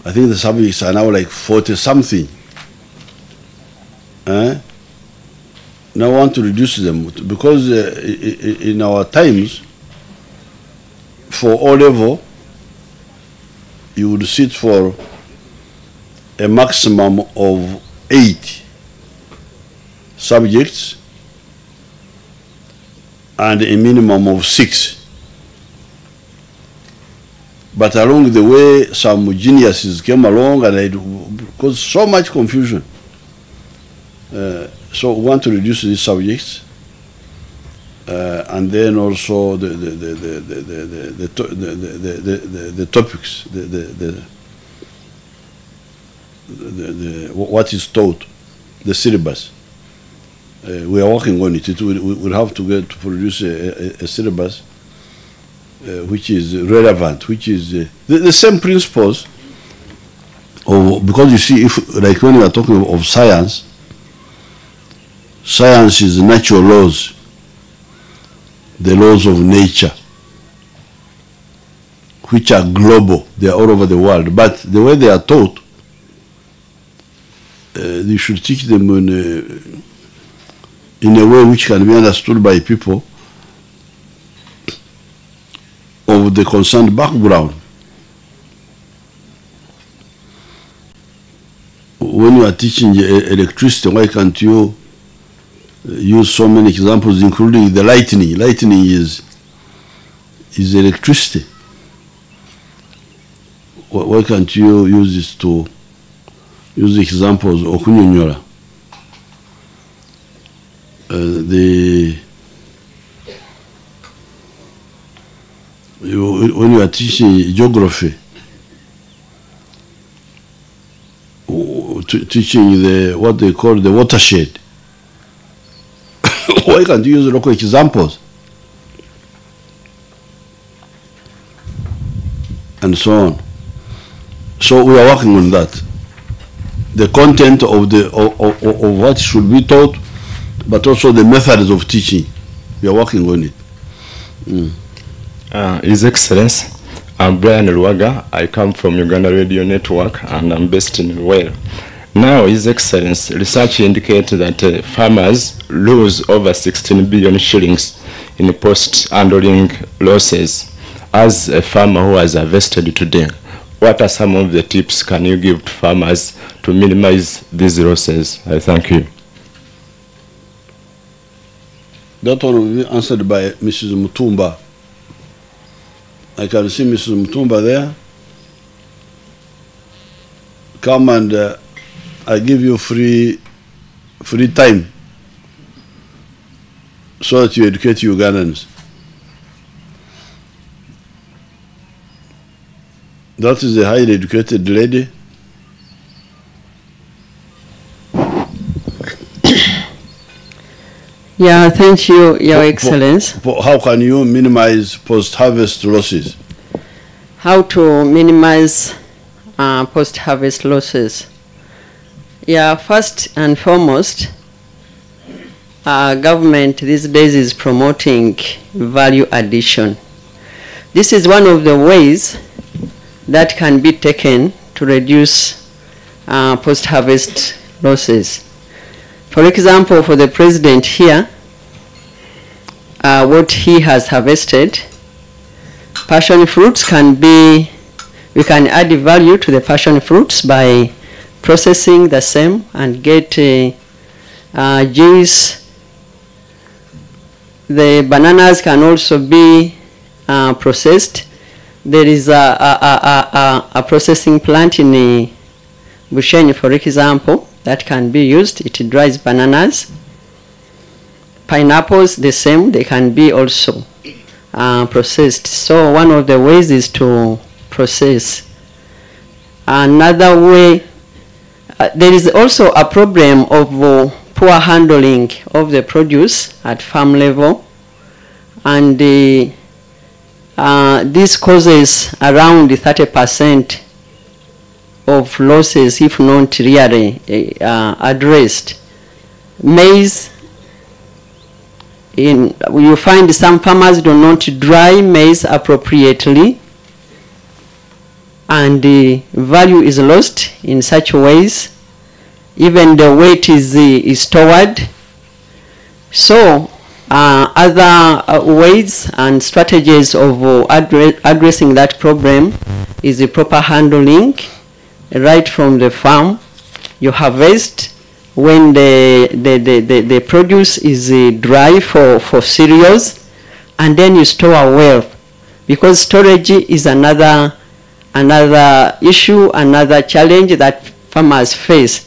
I think the subjects are now like 40-something. Now I want to reduce them because in our times, for O-level, you would sit for a maximum of 8 subjects and a minimum of 6. But along the way, some geniuses came along and it caused so much confusion. So we want to reduce these subjects, and then also the topics, what is taught, the syllabus. We are working on it. We'll have to produce a syllabus which is relevant, which is the same principles. Because you see, if like when we are talking of science, science is natural laws, the laws of nature, which are global. They are all over the world. But the way they are taught, you should teach them in a way which can be understood by people of the concerned background. When you are teaching electricity, why can't you use so many examples, including the lightning? Lightning is electricity. Why can't you use this to use examples of kunyonyora? When you are teaching geography, teaching what they call the watershed, why can't you use local examples? And so on. So we are working on that. The content of what should be taught, but also the methods of teaching. We are working on it. His Excellency, I'm Brian Luaga. I come from Uganda Radio Network and I'm based in Wales. Now, His Excellency, research indicates that farmers lose over 16 billion shillings in post-handling losses. As a farmer who has harvested today, what are some of the tips can you give to farmers to minimize these losses? I thank you. That one will be answered by Mrs. Mutumba. I can see Mrs. Mutumba there. Come and I give you free time so that you educate Ugandans. That is a highly educated lady. Yeah, thank you, Your Excellency. How can you minimize post-harvest losses? How to minimize post-harvest losses? Yeah, first and foremost, government these days is promoting value addition. This is one of the ways that can be taken to reduce post-harvest losses. For example, for the president here, what he has harvested, passion fruits can be, we can add value to the passion fruits by processing the same and get juice. The bananas can also be processed. There is a processing plant in Bushenyi, for example, that can be used. It dries bananas. Pineapples, the same, they can be also processed. So one of the ways is to process Another way, there is also a problem of poor handling of the produce at farm level, and this causes around 30% of losses if not really addressed. Maize, you find some farmers do not dry maize appropriately, and the value is lost in such ways. Even the weight is stored. So other ways and strategies of addressing that problem is the proper handling right from the farm. You harvest when the produce is dry for cereals, and then you store well, because storage is another issue, another challenge that farmers face.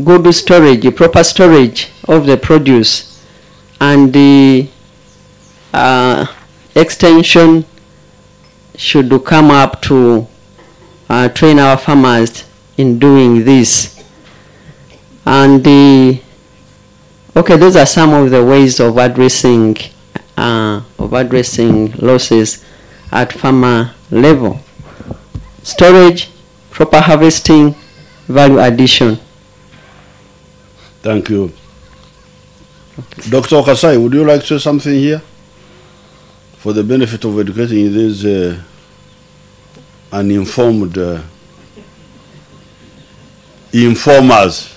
Good storage, proper storage of the produce, and the extension should come up to train our farmers in doing this. And those are some of the ways of addressing losses at farmer level: storage, proper harvesting, value addition. Thank you. Okay. Dr. Kasai, would you like to say something here for the benefit of educating these uninformed informers?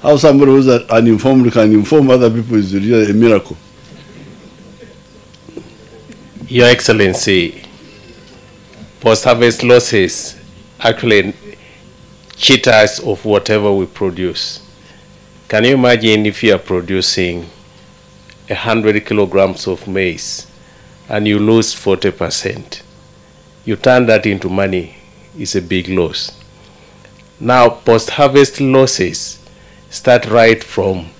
How somebody who's uninformed can inform other people is really a miracle. Your Excellency, post-harvest losses actually cheat us of whatever we produce. Can you imagine if you are producing 100 kilograms of maize and you lose 40%? You turn that into money, it's a big loss. Now, post-harvest losses start right from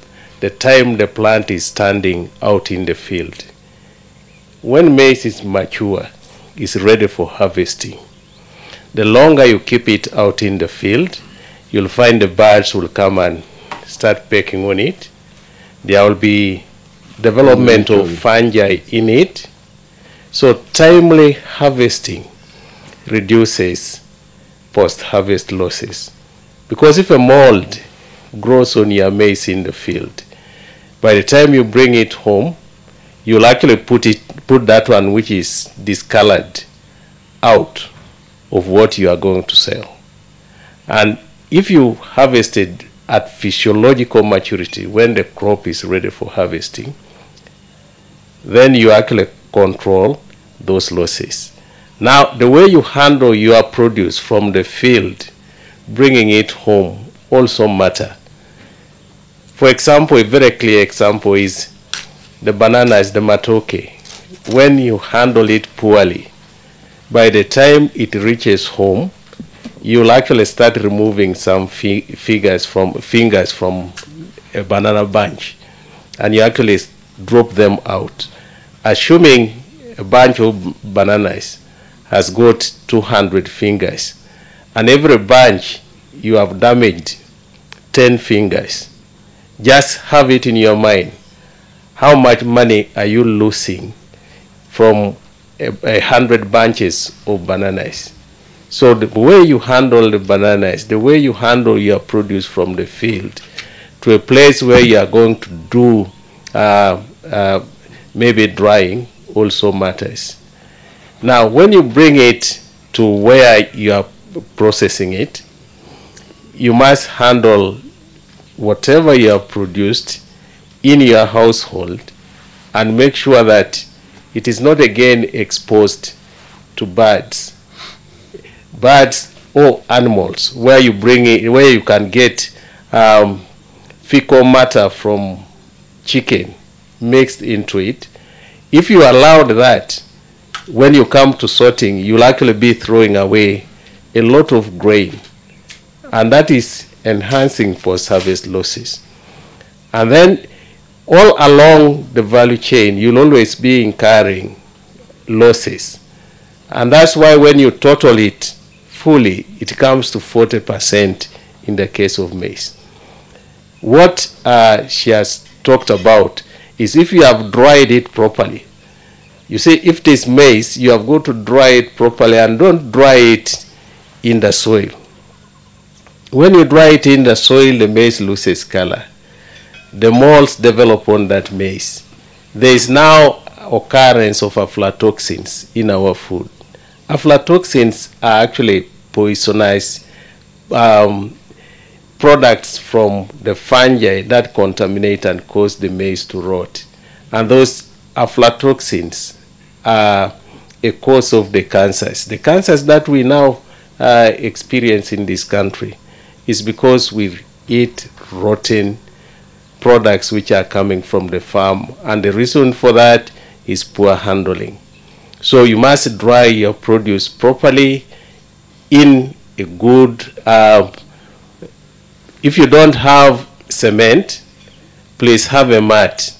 the time the plant is standing out in the field. When maize is mature, it's ready for harvesting. The longer you keep it out in the field, you'll find the birds will come and start pecking on it. There will be development of fungi in it. So timely harvesting reduces post-harvest losses. Because if a mold grows on your maize in the field, by the time you bring it home, you'll actually put that one which is discolored out of what you are going to sell. And if you harvested at physiological maturity, when the crop is ready for harvesting, then you actually control those losses. Now, the way you handle your produce from the field, bringing it home, also matter. For example, a very clear example is the bananas, the matoke. When you handle it poorly, by the time it reaches home, you'll actually start removing some fingers from a banana bunch, and you actually drop them out. Assuming a bunch of bananas has got 200 fingers, and every bunch you have damaged 10 fingers. Just have it in your mind. How much money are you losing from 100 bunches of bananas? So the way you handle the bananas, the way you handle your produce from the field to a place where you are going to do maybe drying also matters. Now, when you bring it to where you are processing it, you must handle whatever you have produced in your household and make sure that it is not again exposed to birds or animals, where you bring it, where you can get fecal matter from chicken mixed into it. If you allowed that, when you come to sorting, you'll actually be throwing away a lot of grain, and that is enhancing post-harvest losses. And then all along the value chain, you'll always be incurring losses. And that's why when you total it fully, it comes to 40% in the case of maize. What she has talked about is if you have dried it properly. You see, if it is maize, you have got to dry it properly, and don't dry it in the soil. When you dry it in the soil, the maize loses color. The molds develop on that maize. There is now occurrence of aflatoxins in our food. Aflatoxins are actually poisonous products from the fungi that contaminate and cause the maize to rot. And those aflatoxins are a cause of the cancers. The cancers that we now experience in this country is because we eat rotten products which are coming from the farm, and the reason for that is poor handling. So you must dry your produce properly in a good, if you don't have cement, please have a mat.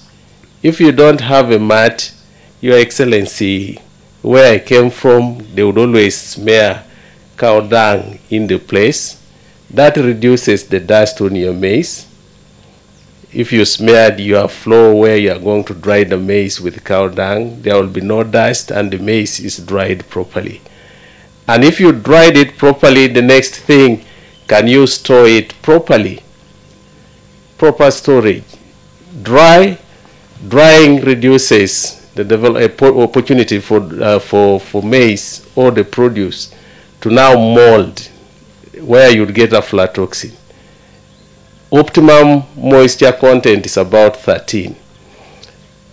If you don't have a mat, Your Excellency, where I came from, they would always smear cow dung in the place. That reduces the dust on your maize. If you smeared your floor where you are going to dry the maize with cow dung, there will be no dust and the maize is dried properly. And if you dried it properly, the next thing, can you store it properly? Proper storage. Drying reduces the opportunity for maize or the produce to now mold, where you'd get aflatoxin. Optimum moisture content is about 13,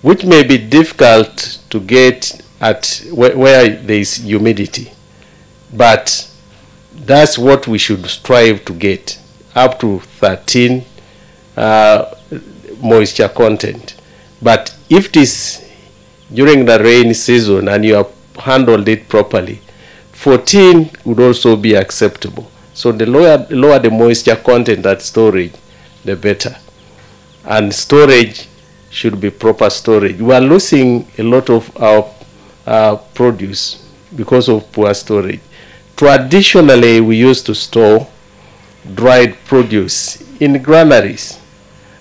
which may be difficult to get at where there is humidity, but that's what we should strive to get, up to 13 moisture content. But if it is during the rain season and you have handled it properly, 14 would also be acceptable. So the lower the moisture content at storage, the better. And storage should be proper storage. We are losing a lot of our produce because of poor storage. Traditionally, we used to store dried produce in granaries.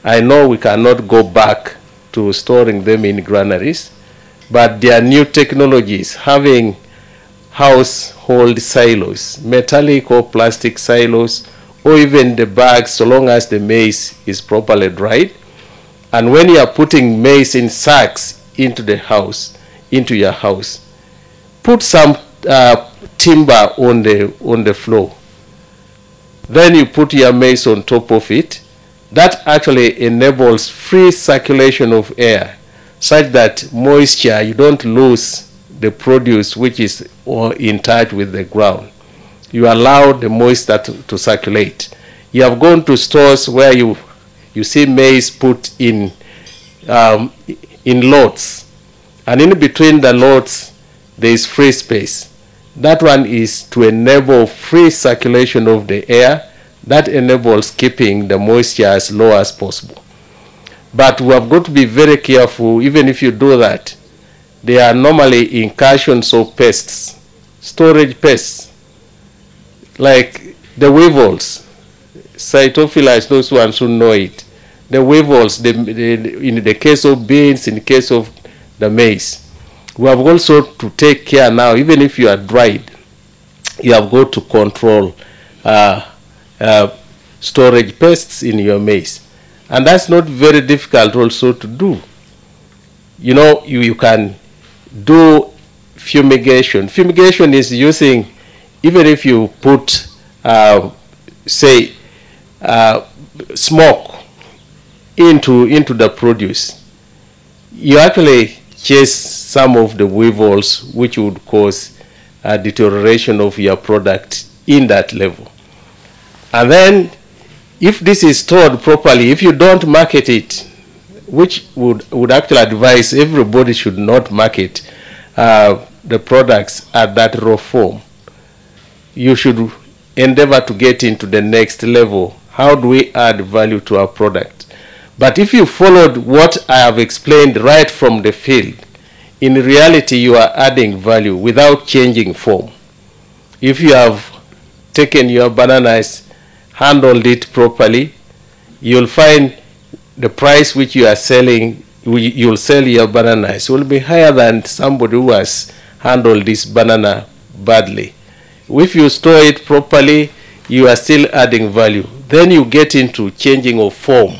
I know we cannot go back to storing them in granaries, but there are new technologies, having household silos, metallic or plastic silos, or even the bags, so long as the maize is properly dried. And when you are putting maize in sacks into your house, put some timber on the floor. Then you put your maize on top of it. That actually enables free circulation of air, such that moisture, you don't lose the produce which is in touch with the ground. You allow the moisture to circulate. You have gone to stores where you see maize put in lots, and in between the lots there is free space. That one is to enable free circulation of the air. That enables keeping the moisture as low as possible. But we have got to be very careful. Even if you do that, there are normally incursions of pests, storage pests, like the weevils, Cytophilus, those ones who know it. The weevils, in the case of beans, in the case of the maize. We have also to take care now, even if you are dried, you have got to control storage pests in your maize. And that's not very difficult also to do. You know, you can do fumigation. Fumigation is using, even if you put, say, smoke into the produce, you actually chase some of the weevils which would cause deterioration of your product in that level. And then, if this is stored properly, if you don't market it, which would actually advise everybody should not market the products at that raw form, you should endeavor to get into the next level. How do we add value to our product? But if you followed what I have explained right from the field, in reality you are adding value without changing form. If you have taken your bananas, handled it properly, you'll find the price which you are selling, you'll sell your bananas will be higher than somebody who has handled this banana badly. If you store it properly, you are still adding value. Then you get into changing of form,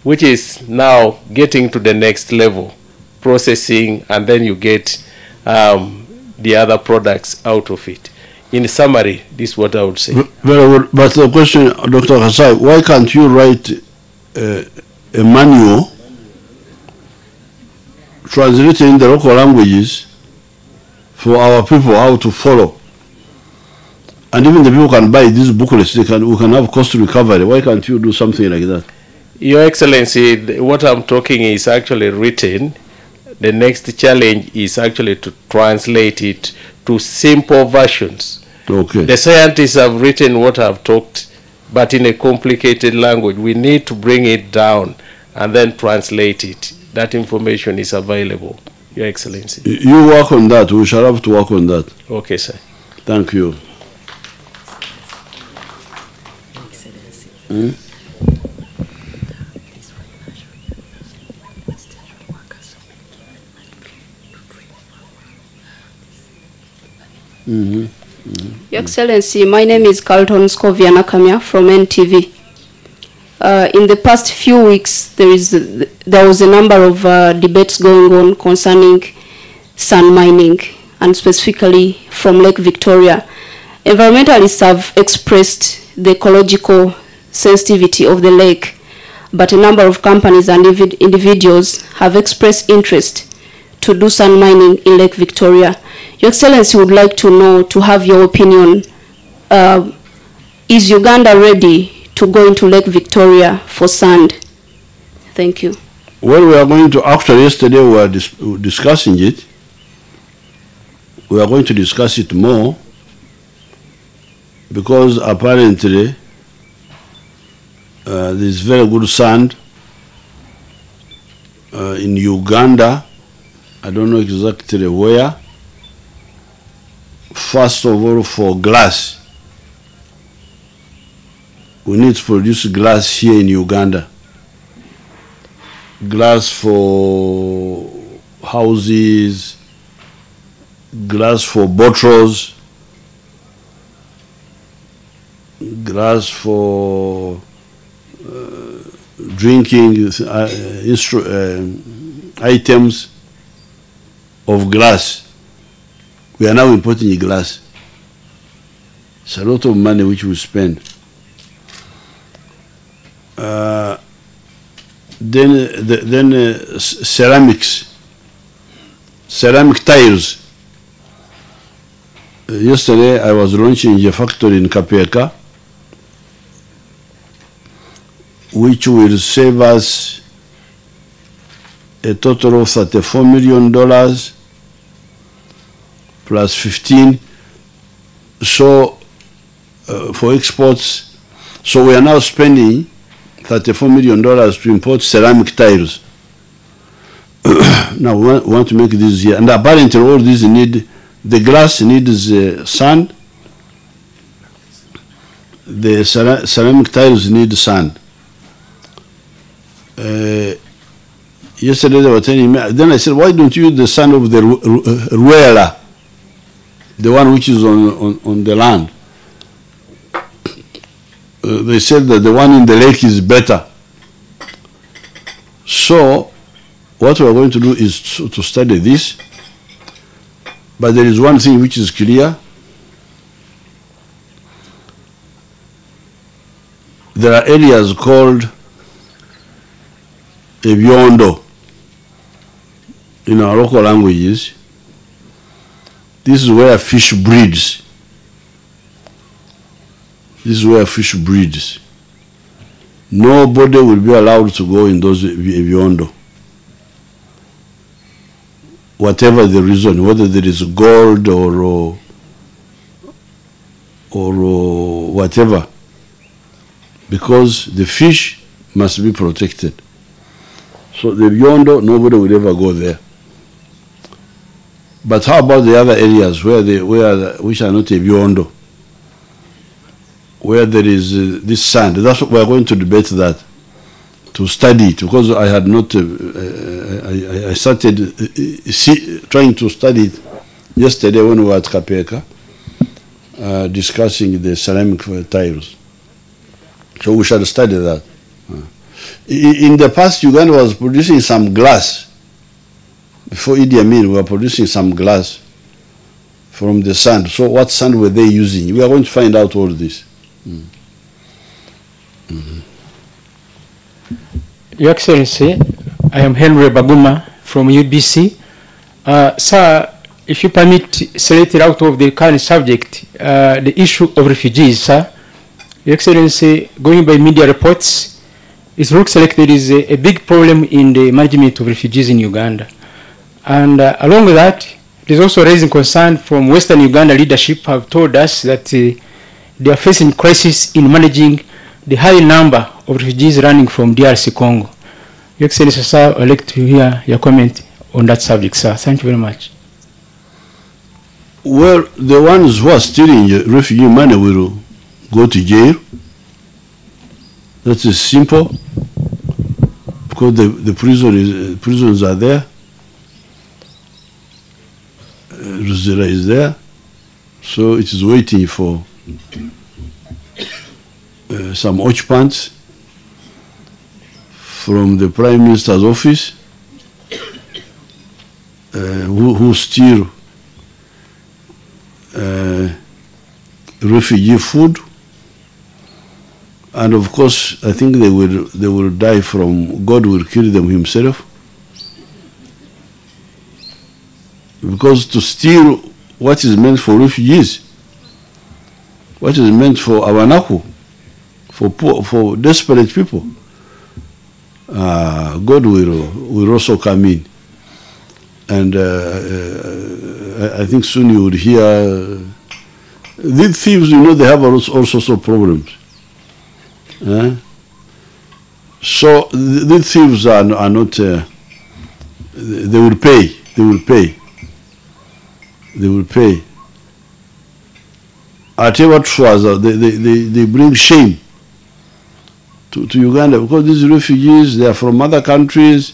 which is now getting to the next level, processing, and then you get the other products out of it. In summary, this is what I would say. Very good. But the question, Dr. Kasai, why can't you write a manual translated in the local languages for our people how to follow? And even the people can buy these booklets, we can have cost recovery. Why can't you do something like that? Your Excellency, what I'm talking is actually written. The next challenge is actually to translate it to simple versions. Okay. The scientists have written what I've talked, but in a complicated language. We need to bring it down and then translate it. That information is available, Your Excellency. You work on that. We shall have to work on that. Okay, sir. Thank you. Hmm? Your Excellency, my name is Carlton Scovia Nakamia from NTV. In the past few weeks, there was a number of debates going on concerning sand mining, and specifically from Lake Victoria. Environmentalists have expressed the ecological sensitivity of the lake, but a number of companies and individuals have expressed interest to do sand mining in Lake Victoria. Your Excellency would like to know, to have your opinion, is Uganda ready to go into Lake Victoria for sand? Thank you. Well, we are going to, after yesterday we were discussing it, we are going to discuss it more, because apparently there is very good sand in Uganda. I don't know exactly where. First of all, for glass, we need to produce glass here in Uganda. Glass for houses, glass for bottles, glass for drinking items of glass. We are now importing glass. It's a lot of money which we spend. Then ceramics, ceramic tiles. Yesterday I was launching a factory in Kapeka, which will save us a total of $34 million plus 15, so for exports. So we are now spending $34 million to import ceramic tiles. Now we want to make this here, and apparently all these need, the glass needs sand, the ceramic tiles need sand. Yesterday they were telling me, then I said, why don't you use the sand of the Ruela, the one which is on the land? They said that the one in the lake is better. So what we are going to do is to study this. But there is one thing which is clear. There are areas called Ebyondo in our local languages. This is where fish breeds. This is where fish breeds. Nobody will be allowed to go in those Ebyondo. Whatever the reason, whether there is gold or whatever, because the fish must be protected. So the Ebyondo, nobody will ever go there. But how about the other areas which are not Ebyondo? where there is this sand. That's what we are going to debate that, to study it, because I had not, I started trying to study it yesterday when we were at Kapeka, discussing the ceramic tiles. So we shall study that. In the past, Uganda was producing some glass. Before Idi Amin, we were producing some glass from the sand. So what sand were they using? We are going to find out all this. Your Excellency, I am Henry Baguma from UBC. Sir, if you permit, selected out of the current subject, the issue of refugees, sir. Your Excellency, going by media reports, it looks like there is a big problem in the management of refugees in Uganda. And along with that, it is also raising concern from Western Uganda leadership have told us that they are facing crisis in managing the high number of refugees running from DRC Congo. Your Excellency, sir, I'd like to hear your comment on that subject, sir. Thank you very much. Well, the ones who are stealing refugee money will go to jail. That is simple, because the prisons are there. Ruzira is there, so it is waiting for some occupants from the Prime Minister's office who steal refugee food, and of course I think they will die from, God will kill them himself, because to steal what is meant for refugees, what is meant for Awanaku, for poor, for desperate people, God will also come in. And I think soon you would hear these thieves, you know, they have all sorts of problems. So these thieves are not, they will pay, they will pay. They will pay. I tell you what, they bring shame to Uganda, because these refugees, they are from other countries.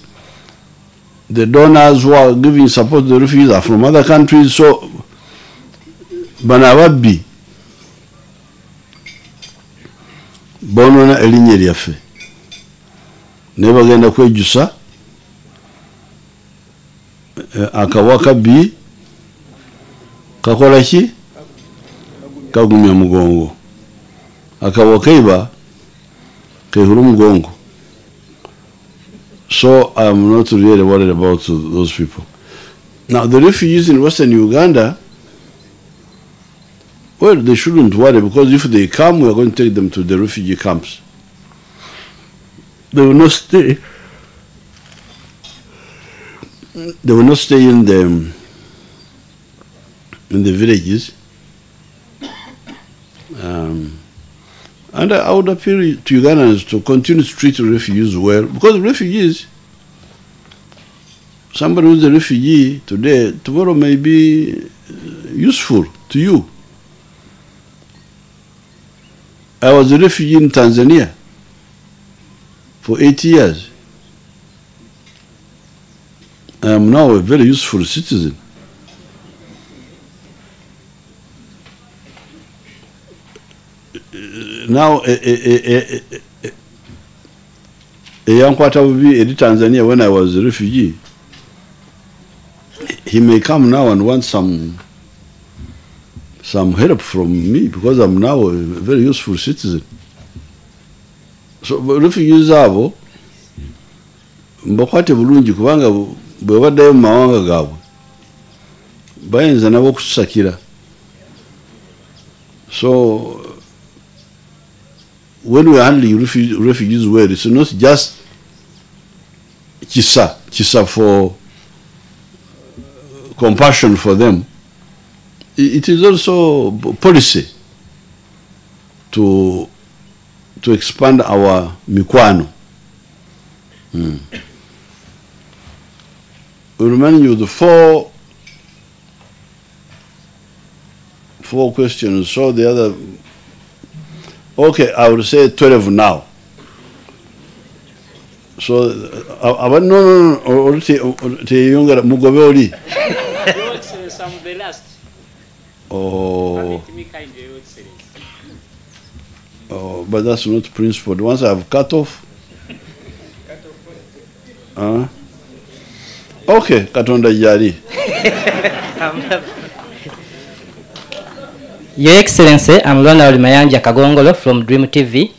The donors who are giving support to the refugees are from other countries. So, Banawabi, Bonona elinye lyafe. Never genda kwejusa, akawaka bi, kakola ki, kagumya mugongo, akawaka iba, kehuru mugongo. So I'm not really worried about those people. Now the refugees in Western Uganda, well, they shouldn't worry, because if they come, we are going to take them to the refugee camps. They will not stay. They will not stay in the villages. And I would appeal to Ugandans to continue to treat refugees well, because refugees, somebody who's a refugee today, tomorrow may be useful to you. I was a refugee in Tanzania for 8 years. I am now a very useful citizen. Now, a young quarter will be in Tanzania when I was a refugee. He may come now and want some help from me, because I'm now a very useful citizen. So refugees abo mbakwate bulungi, kubanga bwe baddayo mu mawanga gaabwe bayinza nabo kutusakira. So when we are handling refugees well, it's not just kisa for compassion for them. It is also policy to expand our mikwano. We remind you the four questions. So the other, Okay, I will say 12 now. So, no, younger Mugabe oli. Your Excellency, I'm the last. Oh. Permit me kindly, Your Excellency. Oh, but that's not principled. Once I've cut off. Okay, Katonda Yari. Your Excellency, I'm Ronald Mayanja Kagongolo from Dream TV.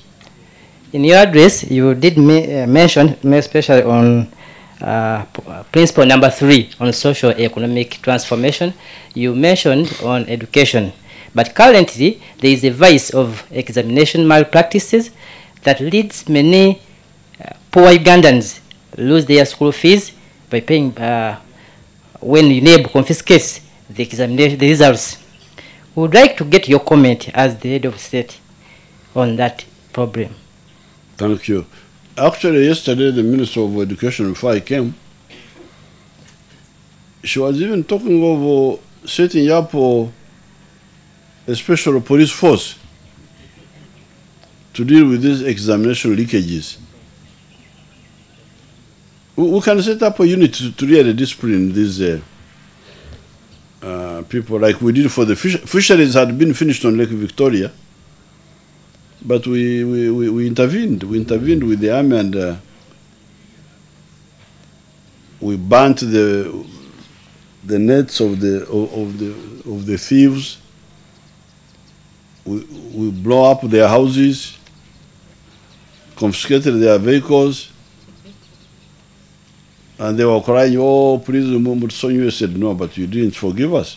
In your address, you did mention, especially on principle number 3 on socio-economic transformation, you mentioned on education. But currently, there is a vice of examination malpractices that leads many poor Ugandans lose their school fees by paying when UNEB confiscates the examination, the results. We would like to get your comment as the head of state on that problem. Thank you. Actually, yesterday, the Minister of Education, before I came, she was even talking of setting up a special police force to deal with these examination leakages. We can set up a unit to really discipline these people, like we did for the fisheries had been finished on Lake Victoria, but we intervened. We intervened with the army and we burnt the nets of the thieves. We blow up their houses, confiscated their vehicles, and they were crying, "Oh, please remember." So you said, "No, but you didn't forgive us.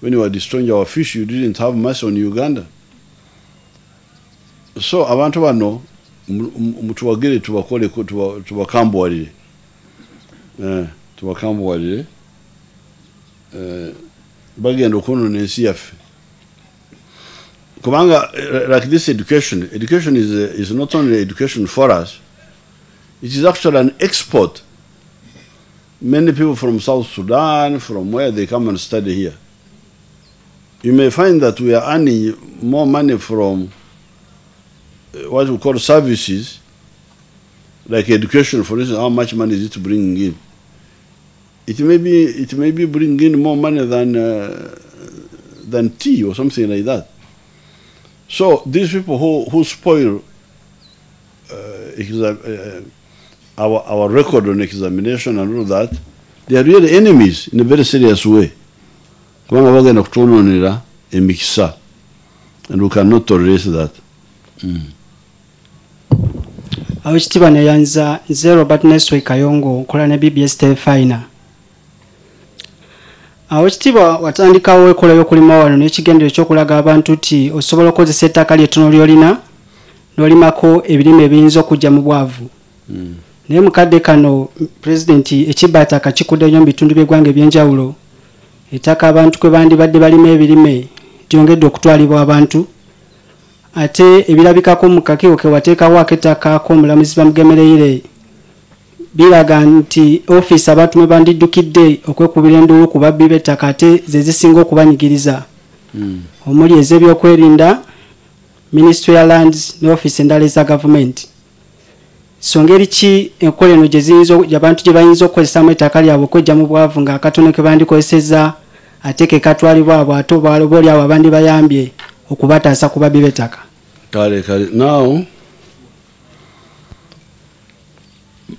When you were destroying our fish, you didn't have mercy on Uganda." So abantu bano mutuwagire tubakole tubakambuwalire tubakambuwalire bagenda okwonona ensi yaffe kubanga like this education is not only education for us, it is actually an export. Many people from South Sudan, from where they come and study here. You may find that we are earning more money from what we call services, like education, for instance. How much money is it bringing in? It may be bringing in more money than tea or something like that. So these people who spoil our record on examination and all that, they are really enemies in a very serious way. And we cannot tolerate that. Awekitiibwa neyanza nze Robert Neswe Kayongo nkola ne BBS Telefina. Awekitiibwa watandikawo ekola y'okulima wano n'ekigendero eky'okulaga abantu nti osobola okukozesa ettaka ly'ettono ly'olina n'olimako ebirime ebiyinza okujja mu bwavu. Naye mukadde kano pulezidenti ekibbaata akakikudde nnyo mu bitundu by'eggwanga eby'enjawulo. Ettaka abantu kwe bandibadde balima ebirime lyongedde okutwalibwa abantu. Ate ebirabikako mu kakiiko ke wateekawo ak'ettaka k'omulamuzi Bamugemereire biraga nti ofiisi abantu mwe bandiddukidde okwekubira enduulu ku babbi b'ettaka ate ze zisinga okubanyigiriza. Omuli ez'ebyokwerinda, Ministry ya Lands ne ofiisi endala eza gavumenti. So ngeri ki enkola eno abantu gye bayinza okukozesaamu ettaka lyabwe okwejja mu bwavu nga akatono ke bandikozesezza ate ke katwalibwa abo ate obaoli abo abandi bayambye okubataasa ku babbi b'ettaka. Kale. Now,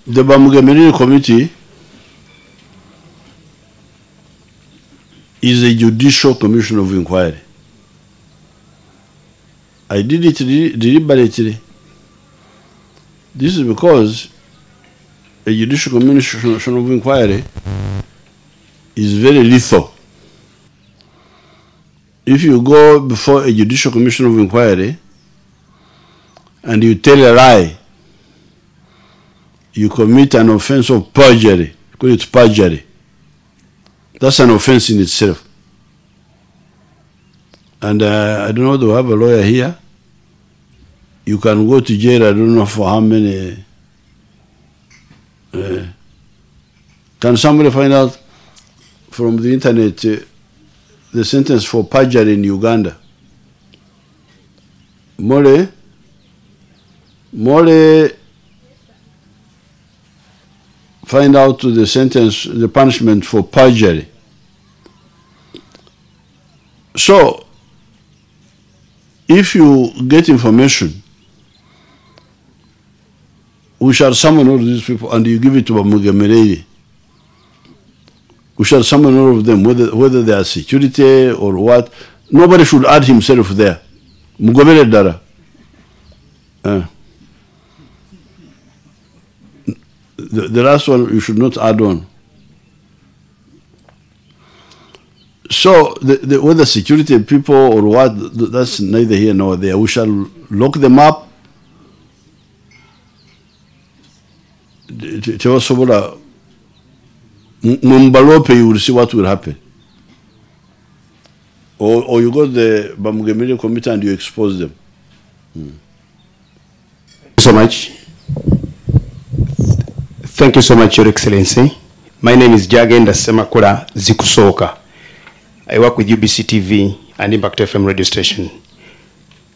the Bamugemereire Committee is a judicial commission of inquiry. I did it deliberately. This is because a judicial commission of inquiry is very lethal. If you go before a judicial commission of inquiry and you tell a lie, you commit an offense of perjury. Call it perjury. That's an offense in itself. And I don't know, do we have a lawyer here? You can go to jail, I don't know for how many. Can somebody find out from the internet the sentence for perjury in Uganda? Mole find out the sentence, the punishment for perjury. So, if you get information, we shall summon all these people and you give it to Museveni. We shall summon all of them, whether they are security or what. Nobody should add himself there. Mugobere dara. The last one you should not add on. So whether security people or what, that's neither here nor there. We shall lock them up. Mumbalope, you will see what will happen. Or you go to the Bamugemiri committee and you expose them. So much. Thank you so much, Your Excellency. My name is Jagenda Semakula Zikusoka. I work with UBC TV and Impact FM radio station.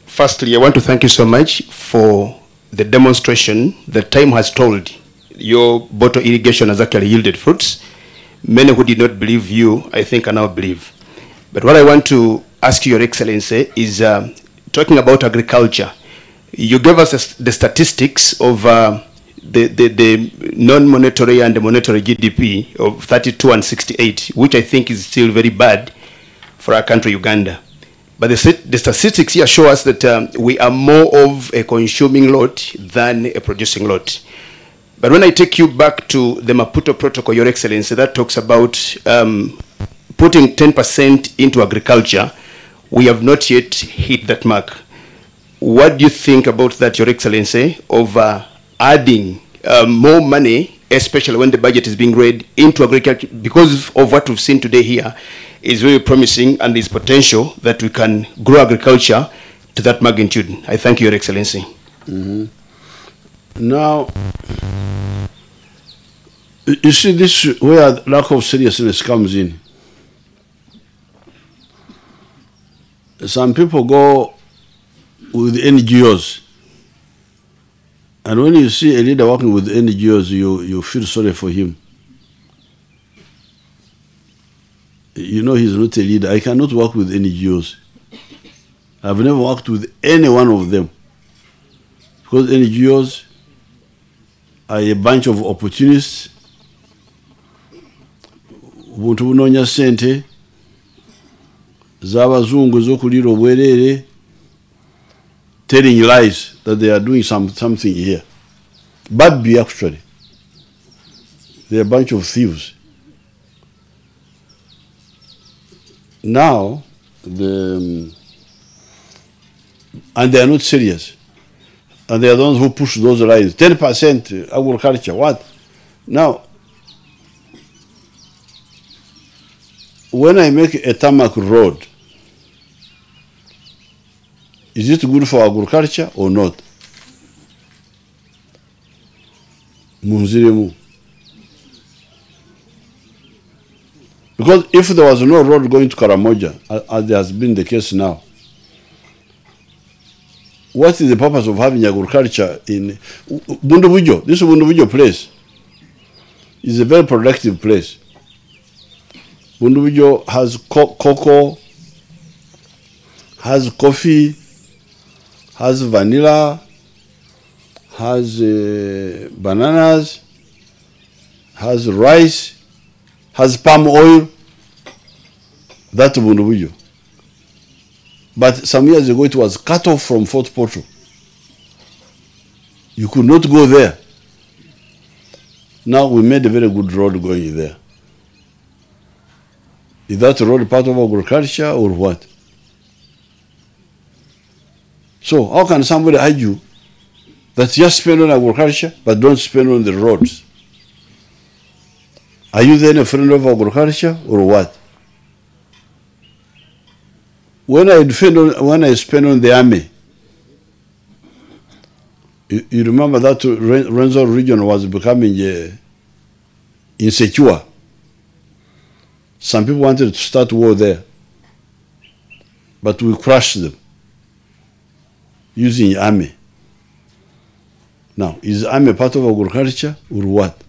Firstly, I want to thank you so much for the demonstration. The time has told. Your bottle irrigation has actually yielded fruits. Many who did not believe you, I think, can now believe. But what I want to ask you, Your Excellency, is talking about agriculture. You gave us the statistics of the non-monetary and the monetary GDP of 32 and 68, which I think is still very bad for our country, Uganda. But the statistics here show us that we are more of a consuming lot than a producing lot. But when I take you back to the Maputo Protocol, Your Excellency, that talks about putting 10% into agriculture, we have not yet hit that mark. What do you think about that, Your Excellency, of adding more money, especially when the budget is being read, into agriculture? Because of what we've seen today here is very promising, and there's potential that we can grow agriculture to that magnitude. I thank you, Your Excellency. Mm-hmm. Now, you see, this is where lack of seriousness comes in. Some people go with NGOs, and when you see a leader working with NGOs, you feel sorry for him. You know he's not a leader. I cannot work with NGOs. I've never worked with any one of them, because NGOs are a bunch of opportunists. Buntu bunonya sente z'abazungu z'okulira obwerere, telling lies that they are doing something here. But actually, they're a bunch of thieves. Now, and they are not serious. And they are the ones who push those lies. 10% agriculture, what? Now, when I make a tarmac road, is it good for agriculture or not? Munziremu. Because if there was no road going to Karamoja, as has been the case now, what is the purpose of having agriculture in Bundubujo? This Bundubujo place is a very productive place. Bundubujo has cocoa, has coffee, has vanilla, has bananas, has rice, has palm oil. That's Bundubujo. But some years ago it was cut off from Fort Portal. You could not go there. Now we made a very good road going there. Is that road part of agriculture or what? So how can somebody argue that just spend on agriculture but don't spend on the roads? Are you then a friend of agriculture or what? When I spend on the army, you remember that Renzo region was becoming insecure. Some people wanted to start war there, but we crushed them. using army. Now, is army part of agriculture or what?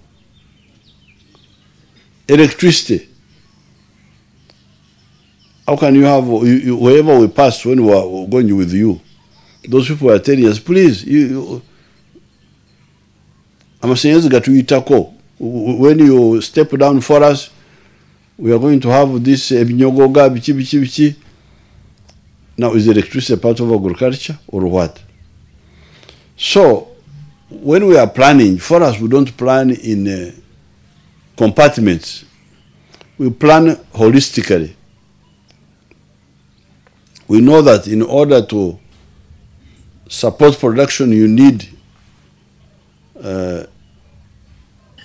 Electricity. How can you have, wherever we passed when we were going with you, those people are telling us, please, amashanyarazi gatuyitako. When you step down for us, we are going to have this ebinyogoga bichi. Now, is electricity part of agriculture or what? So, when we are planning, for us, we don't plan in compartments. We plan holistically. We know that in order to support production, you need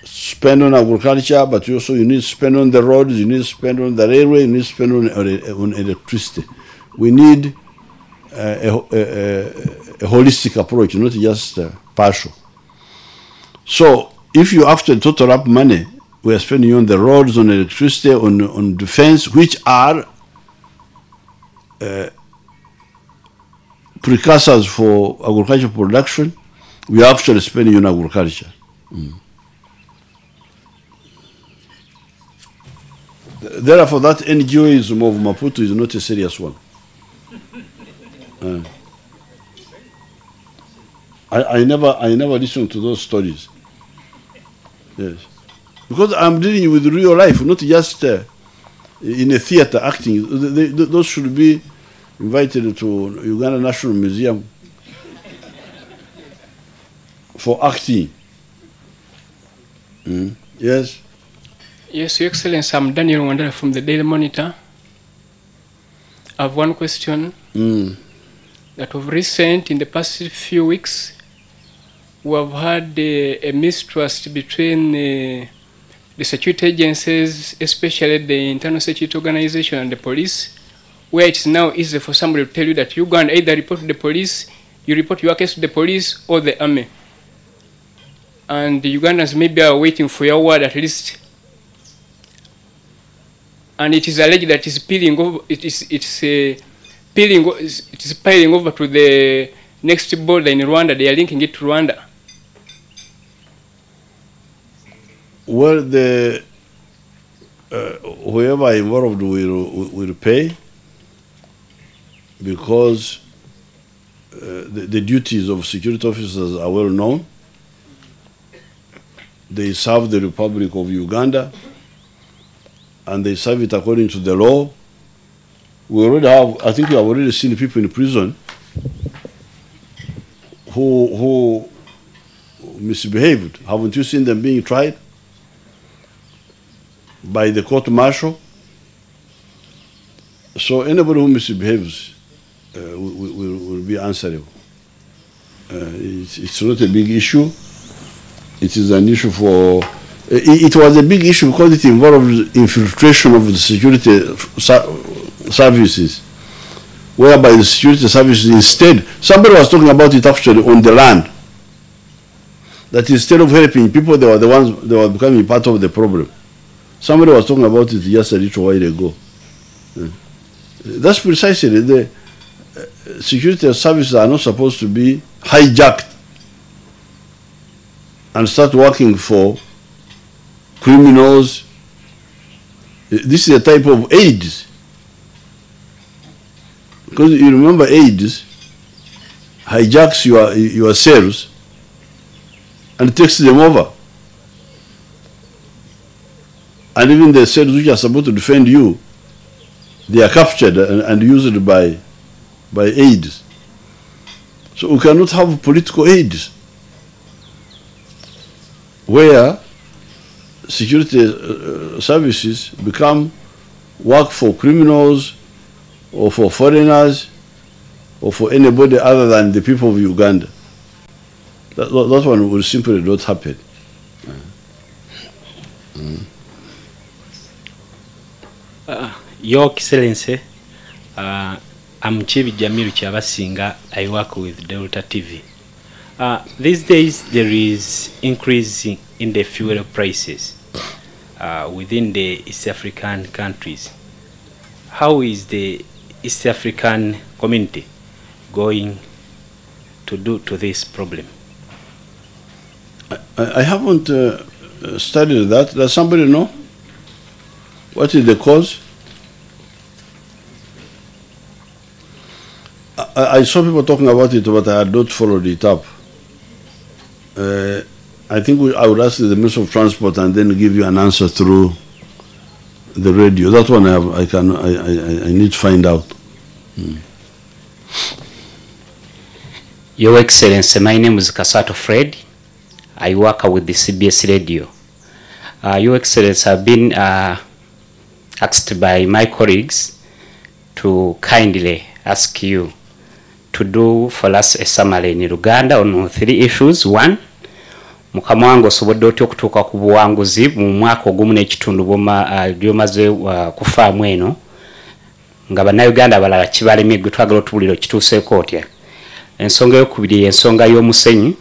spend on agriculture, but also you need to spend on the roads, you need to spend on the railway, you need to spend on electricity. We need a holistic approach, not just partial. So if you actually total up money, we are spending on the roads, on electricity, on defense, which are precursors for agricultural production. We are actually spending on agriculture. Therefore, that NGOism of Maputo is not a serious one. I never listened to those stories. Yes, because I'm dealing with real life, not just in a theater acting. Those should be invited to Uganda National Museum for acting. Yes. Yes, Your Excellency, I'm Daniel Wandera from the Daily Monitor. I have one question. That of recent, in the past few weeks, we have had a mistrust between the security agencies, especially the Internal Security Organization and the police, where it's now easy for somebody to tell you that you go and either report to the police, you report your case to the police or the army. And the Ugandans maybe are waiting for your word at least. And it is alleged that it's peeling over, it is piling over to the next border in Rwanda. They are linking it to Rwanda. Well, the whoever involved will pay, because the duties of security officers are well known. They serve the Republic of Uganda, and they serve it according to the law. We already have, I think we have already seen people in prison who misbehaved. Haven't you seen them being tried by the court martial? So anybody who misbehaves will be answerable. It's not a big issue. It is an issue for... It was a big issue because it involved infiltration of the security services, whereby the security services instead... Somebody was talking about it actually on the land, that instead of helping people, they were the ones, they were becoming part of the problem. Somebody was talking about it just a little while ago. That's precisely the security services are not supposed to be hijacked and start working for criminals. This is a type of AIDS. Because you remember AIDS hijacks your cells and takes them over. And even the cells which are supposed to defend you, they are captured and used by AIDS. So we cannot have political AIDS where security services become work for criminals or for foreigners or for anybody other than the people of Uganda. That one will simply not happen. Your Excellency, I'm Chief Jamiru Chabasinga. I work with Delta TV. These days there is increase in the fuel prices within the East African countries. How is the East African community going to do to this problem? I haven't studied that. Does somebody know? What is the cause? I saw people talking about it, but I had not followed it up. I think I would ask the Minister of Transport and then give you an answer through the radio. That one I need to find out. Your Excellency, my name is Kasato Fred. I work with the CBS Radio. Your Excellency, I've been asked by my colleagues to kindly ask you to do for us a summary in Uganda on 3 issues. 1, mukamwango osobodde otya okutuuka ku buwanguzi mu mwaka ogumu n'ekitundu byomaze kufaamu eno nga bannayuganda abalala kibalemye gwe twagala otubuliro kituuseeko otya. Ensonga eyokubiri ensonga y'omusenyu,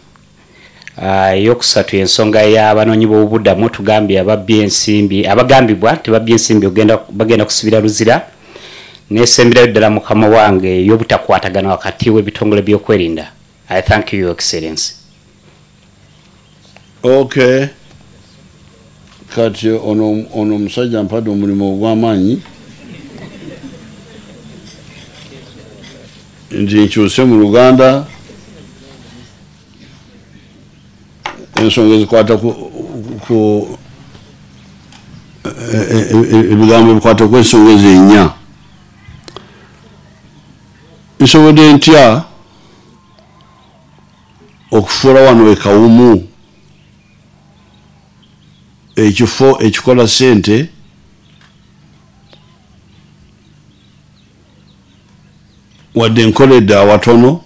eyokusatu ensonga y'abanoonyi b'obubuddamu tugambye ababbye ensimbi abagambibwa tebabbye ensimbi bagenda kusibira luzira, n'esemberayo ddala mukama wange y'obutakwatagana wakati w'ebitongole by'okwerinda. I thank you, Your Excellency. Okay. Kati ono musajja mpadde omulimu ogw'amaanyi nti nkyuse mu Luganda ensonga ezikwata ku ebigambo ebikwata ku ensonga ezo 4. Nsobodde ntya okufuula wano ekawumu ekifo ekikola ssente wadde nkoledde awatono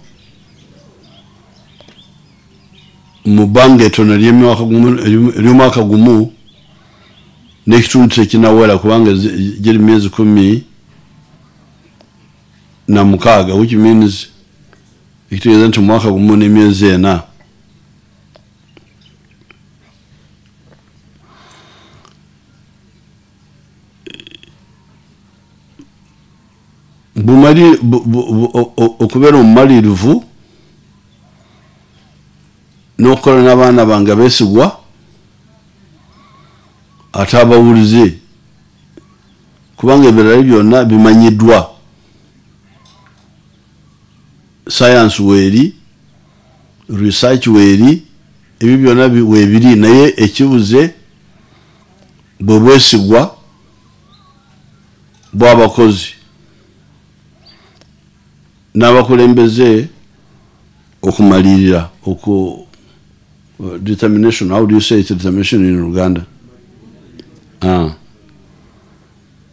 mu bbanga ettono ery'omwaka gumu n'ekitundu tekinawera kubanga giri myezi 16, which means ekitegeeza nti omwaka gumu n'emyezi 4. okubeera omumalirivu n'okukola n'abaana bange beesigwa ate abawulize kubanga ebirala byonna bimanyiddwa. Science weeri, research weeri, ebyo byonna weebiri, naye ekibuze bwe bwesigwa bw'abakozi n'abakulembeze okumalirira determination. How do you say it? Determination in Uganda.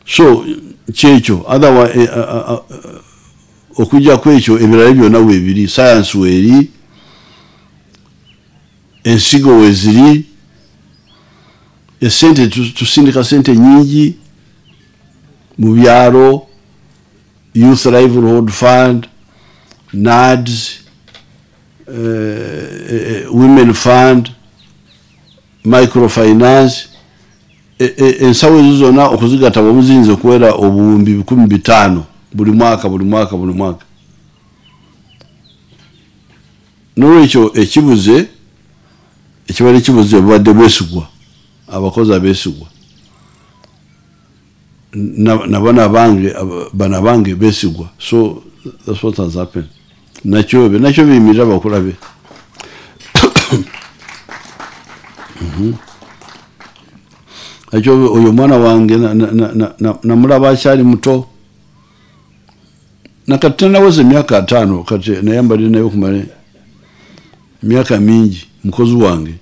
So kyekyo otherwise okujja kwekyo ebirala byonna weebiri, science weeri, ensigo weeziri, esente tusindika sente nyingi mu byalo, Youth Livelihood Fund, NADS, Women Fund, Microfinance. Ensawo ezo zonna okuzigatta bw'obuziyinza okuwera obuwumbi 15,000 buli mwaka. N'olwekyo ekibuze ekibadde kibuze bubadde bwesigwa, abakozi abeesigwa, nabana bange beesigwa. So that's what has happened. Nakyo biyimirira bakulabe. Nakyo oyo mwana wange namulaba akyali muto nakati tanaweza emyaka 5 kati naye mbadde naye okumala emyaka mingi mukozi wange.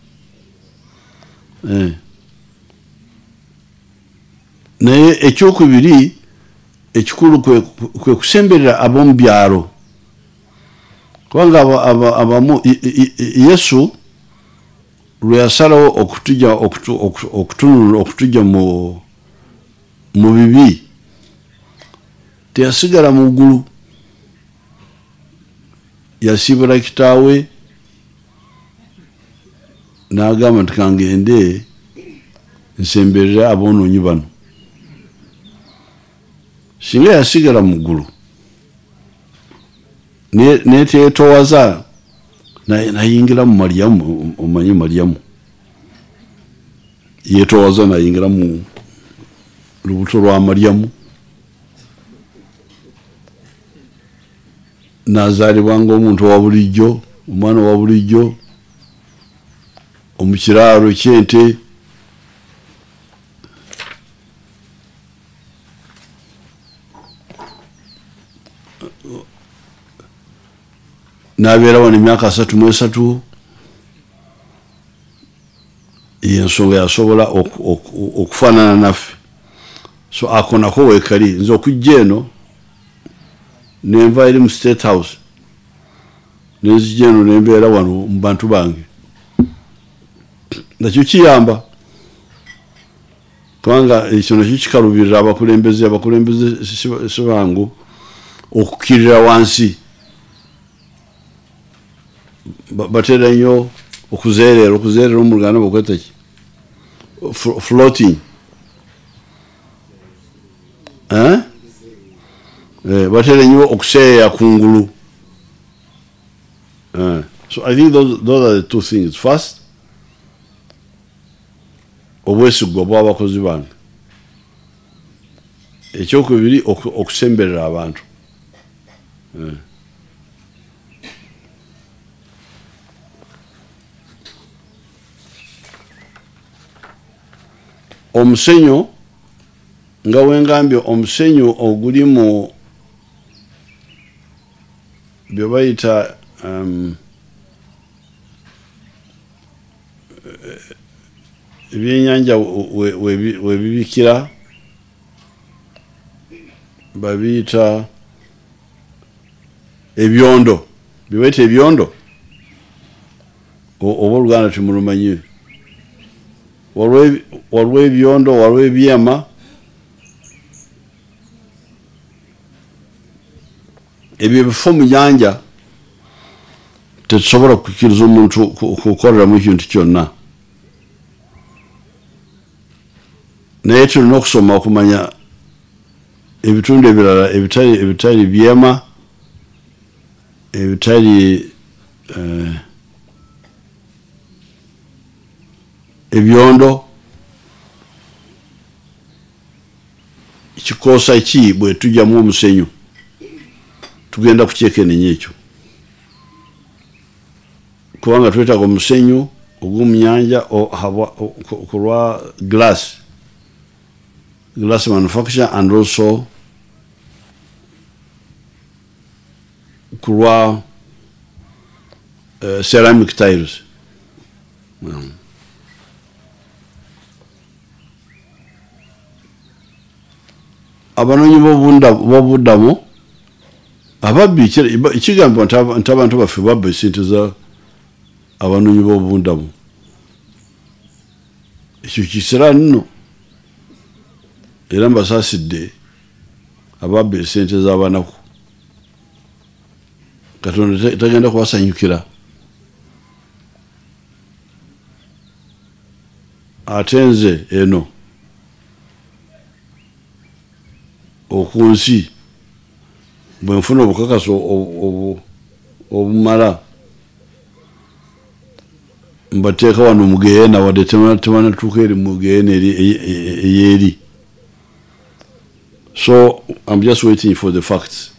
Naye ekyokubiri ekikulu kwe kusemberera ab'omu byalo kubanga abamu Yesu lwe yasalawo okutujja mu bibi teyasigala mu ggulu, yasiibula kitaawe n'agamba nti kangende nsemberera aboonoonyi bano. Singa yasigala mu ggulu neteetowaza nayingira mu Mariamu omanyi Mariamu yetowaza nayingira mu lubuto lwa Mariamu nazalibwanga omuntu wa bulijjo omwana wa bulijjo omukiraro kyente nabeera wano emyaka 33 yensonga yasobola okufaanana naffe so akonako weekali nze okujja eno nenva eri mu State House nenzija eno nembeera wano mu bantu bange nakyo kiyamba kubanga ekyo nakyo kikalubirira abakulembeze sibangu okukirira wansi batera nnyo okuzeerera mu Luganda bakweta ki floating batera nnyo okuseeya kungulu so I think those are the two things. First, obwesigwa bw'abakozi bange, ekyokubiri okusemberera abantu. Omusenyu nga wengambye omusenyu oguli mu bye bayita ebyennyanja webibikira babiyita ebyondo, bye bayita ebyondo oba Oluganda temulumanyi. Waliwo ebyondo, waliwo ebyema, ebyo ebifo mu nnyanja tetusobola kukkiriza omuntu kukoleramu ekintu kyonna, naye tulina okusoma okumanya ebitundu ebirala ebitali byema, ebitali ebyondo, kikosa ki bwe tujjamu omusenyu tugenda kukyekenenya ekyo, kubanga twetaaga omusenyu ogw'omu nnyanja ku lwa glass manufacture and also ku lwa ceramic tiles. Abanoonyi b'obuddamu ababbi ekigambibwa nti abantu baffe babba esente za abanoonyi b'obuddamu, ekyo kisera nno era mbasaasidde ababba esente z'abanaku. Katonda tagenda kubasanyukira. Ate nze eno okunsi bwe nfuna obukakaso obumala mbateeka wano mugeyeena wadde tebanatuuka eri mugeyeena eyeri. So I'm just waiting for the facts.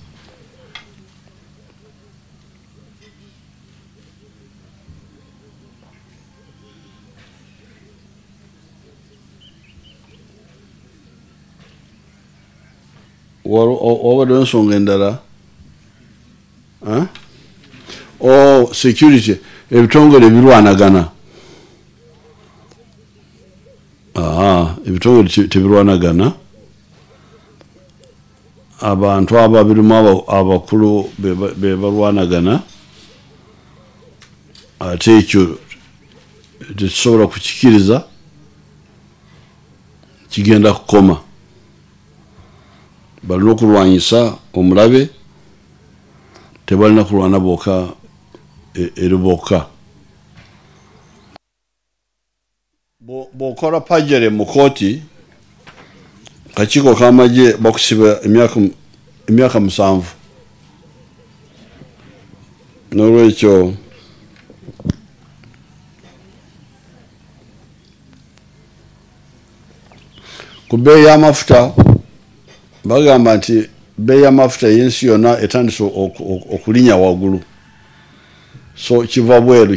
Wabadde ensonga endala? Security, ebitongole ebirwanagana. Ebitongole tebirwanagana. Abantu ababirimu abakulu be balwanagana, ate ekyo tetusobola kukikiriza, kigenda kukoma. Balina okulwanyisa omulabe, tebalina kulwana bokka eri bokka. Bw'okola pajjere mu kooti, akakiiko k'amagye bakusiba emyaka 7. N'olwekyo ku bbeeyi y'amafuta bagamba nti bbeeyi y'amafuta y'ensi yonna etandise okulinnya waggulu, so kiva bweru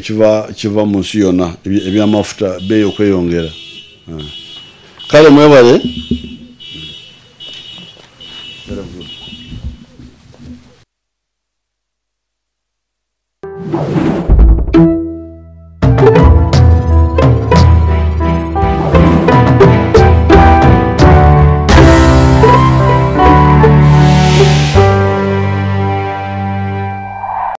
kiva mu nsi yonna ebyamafuta bbeeyi okweyongera. Kale mwebale. Very good.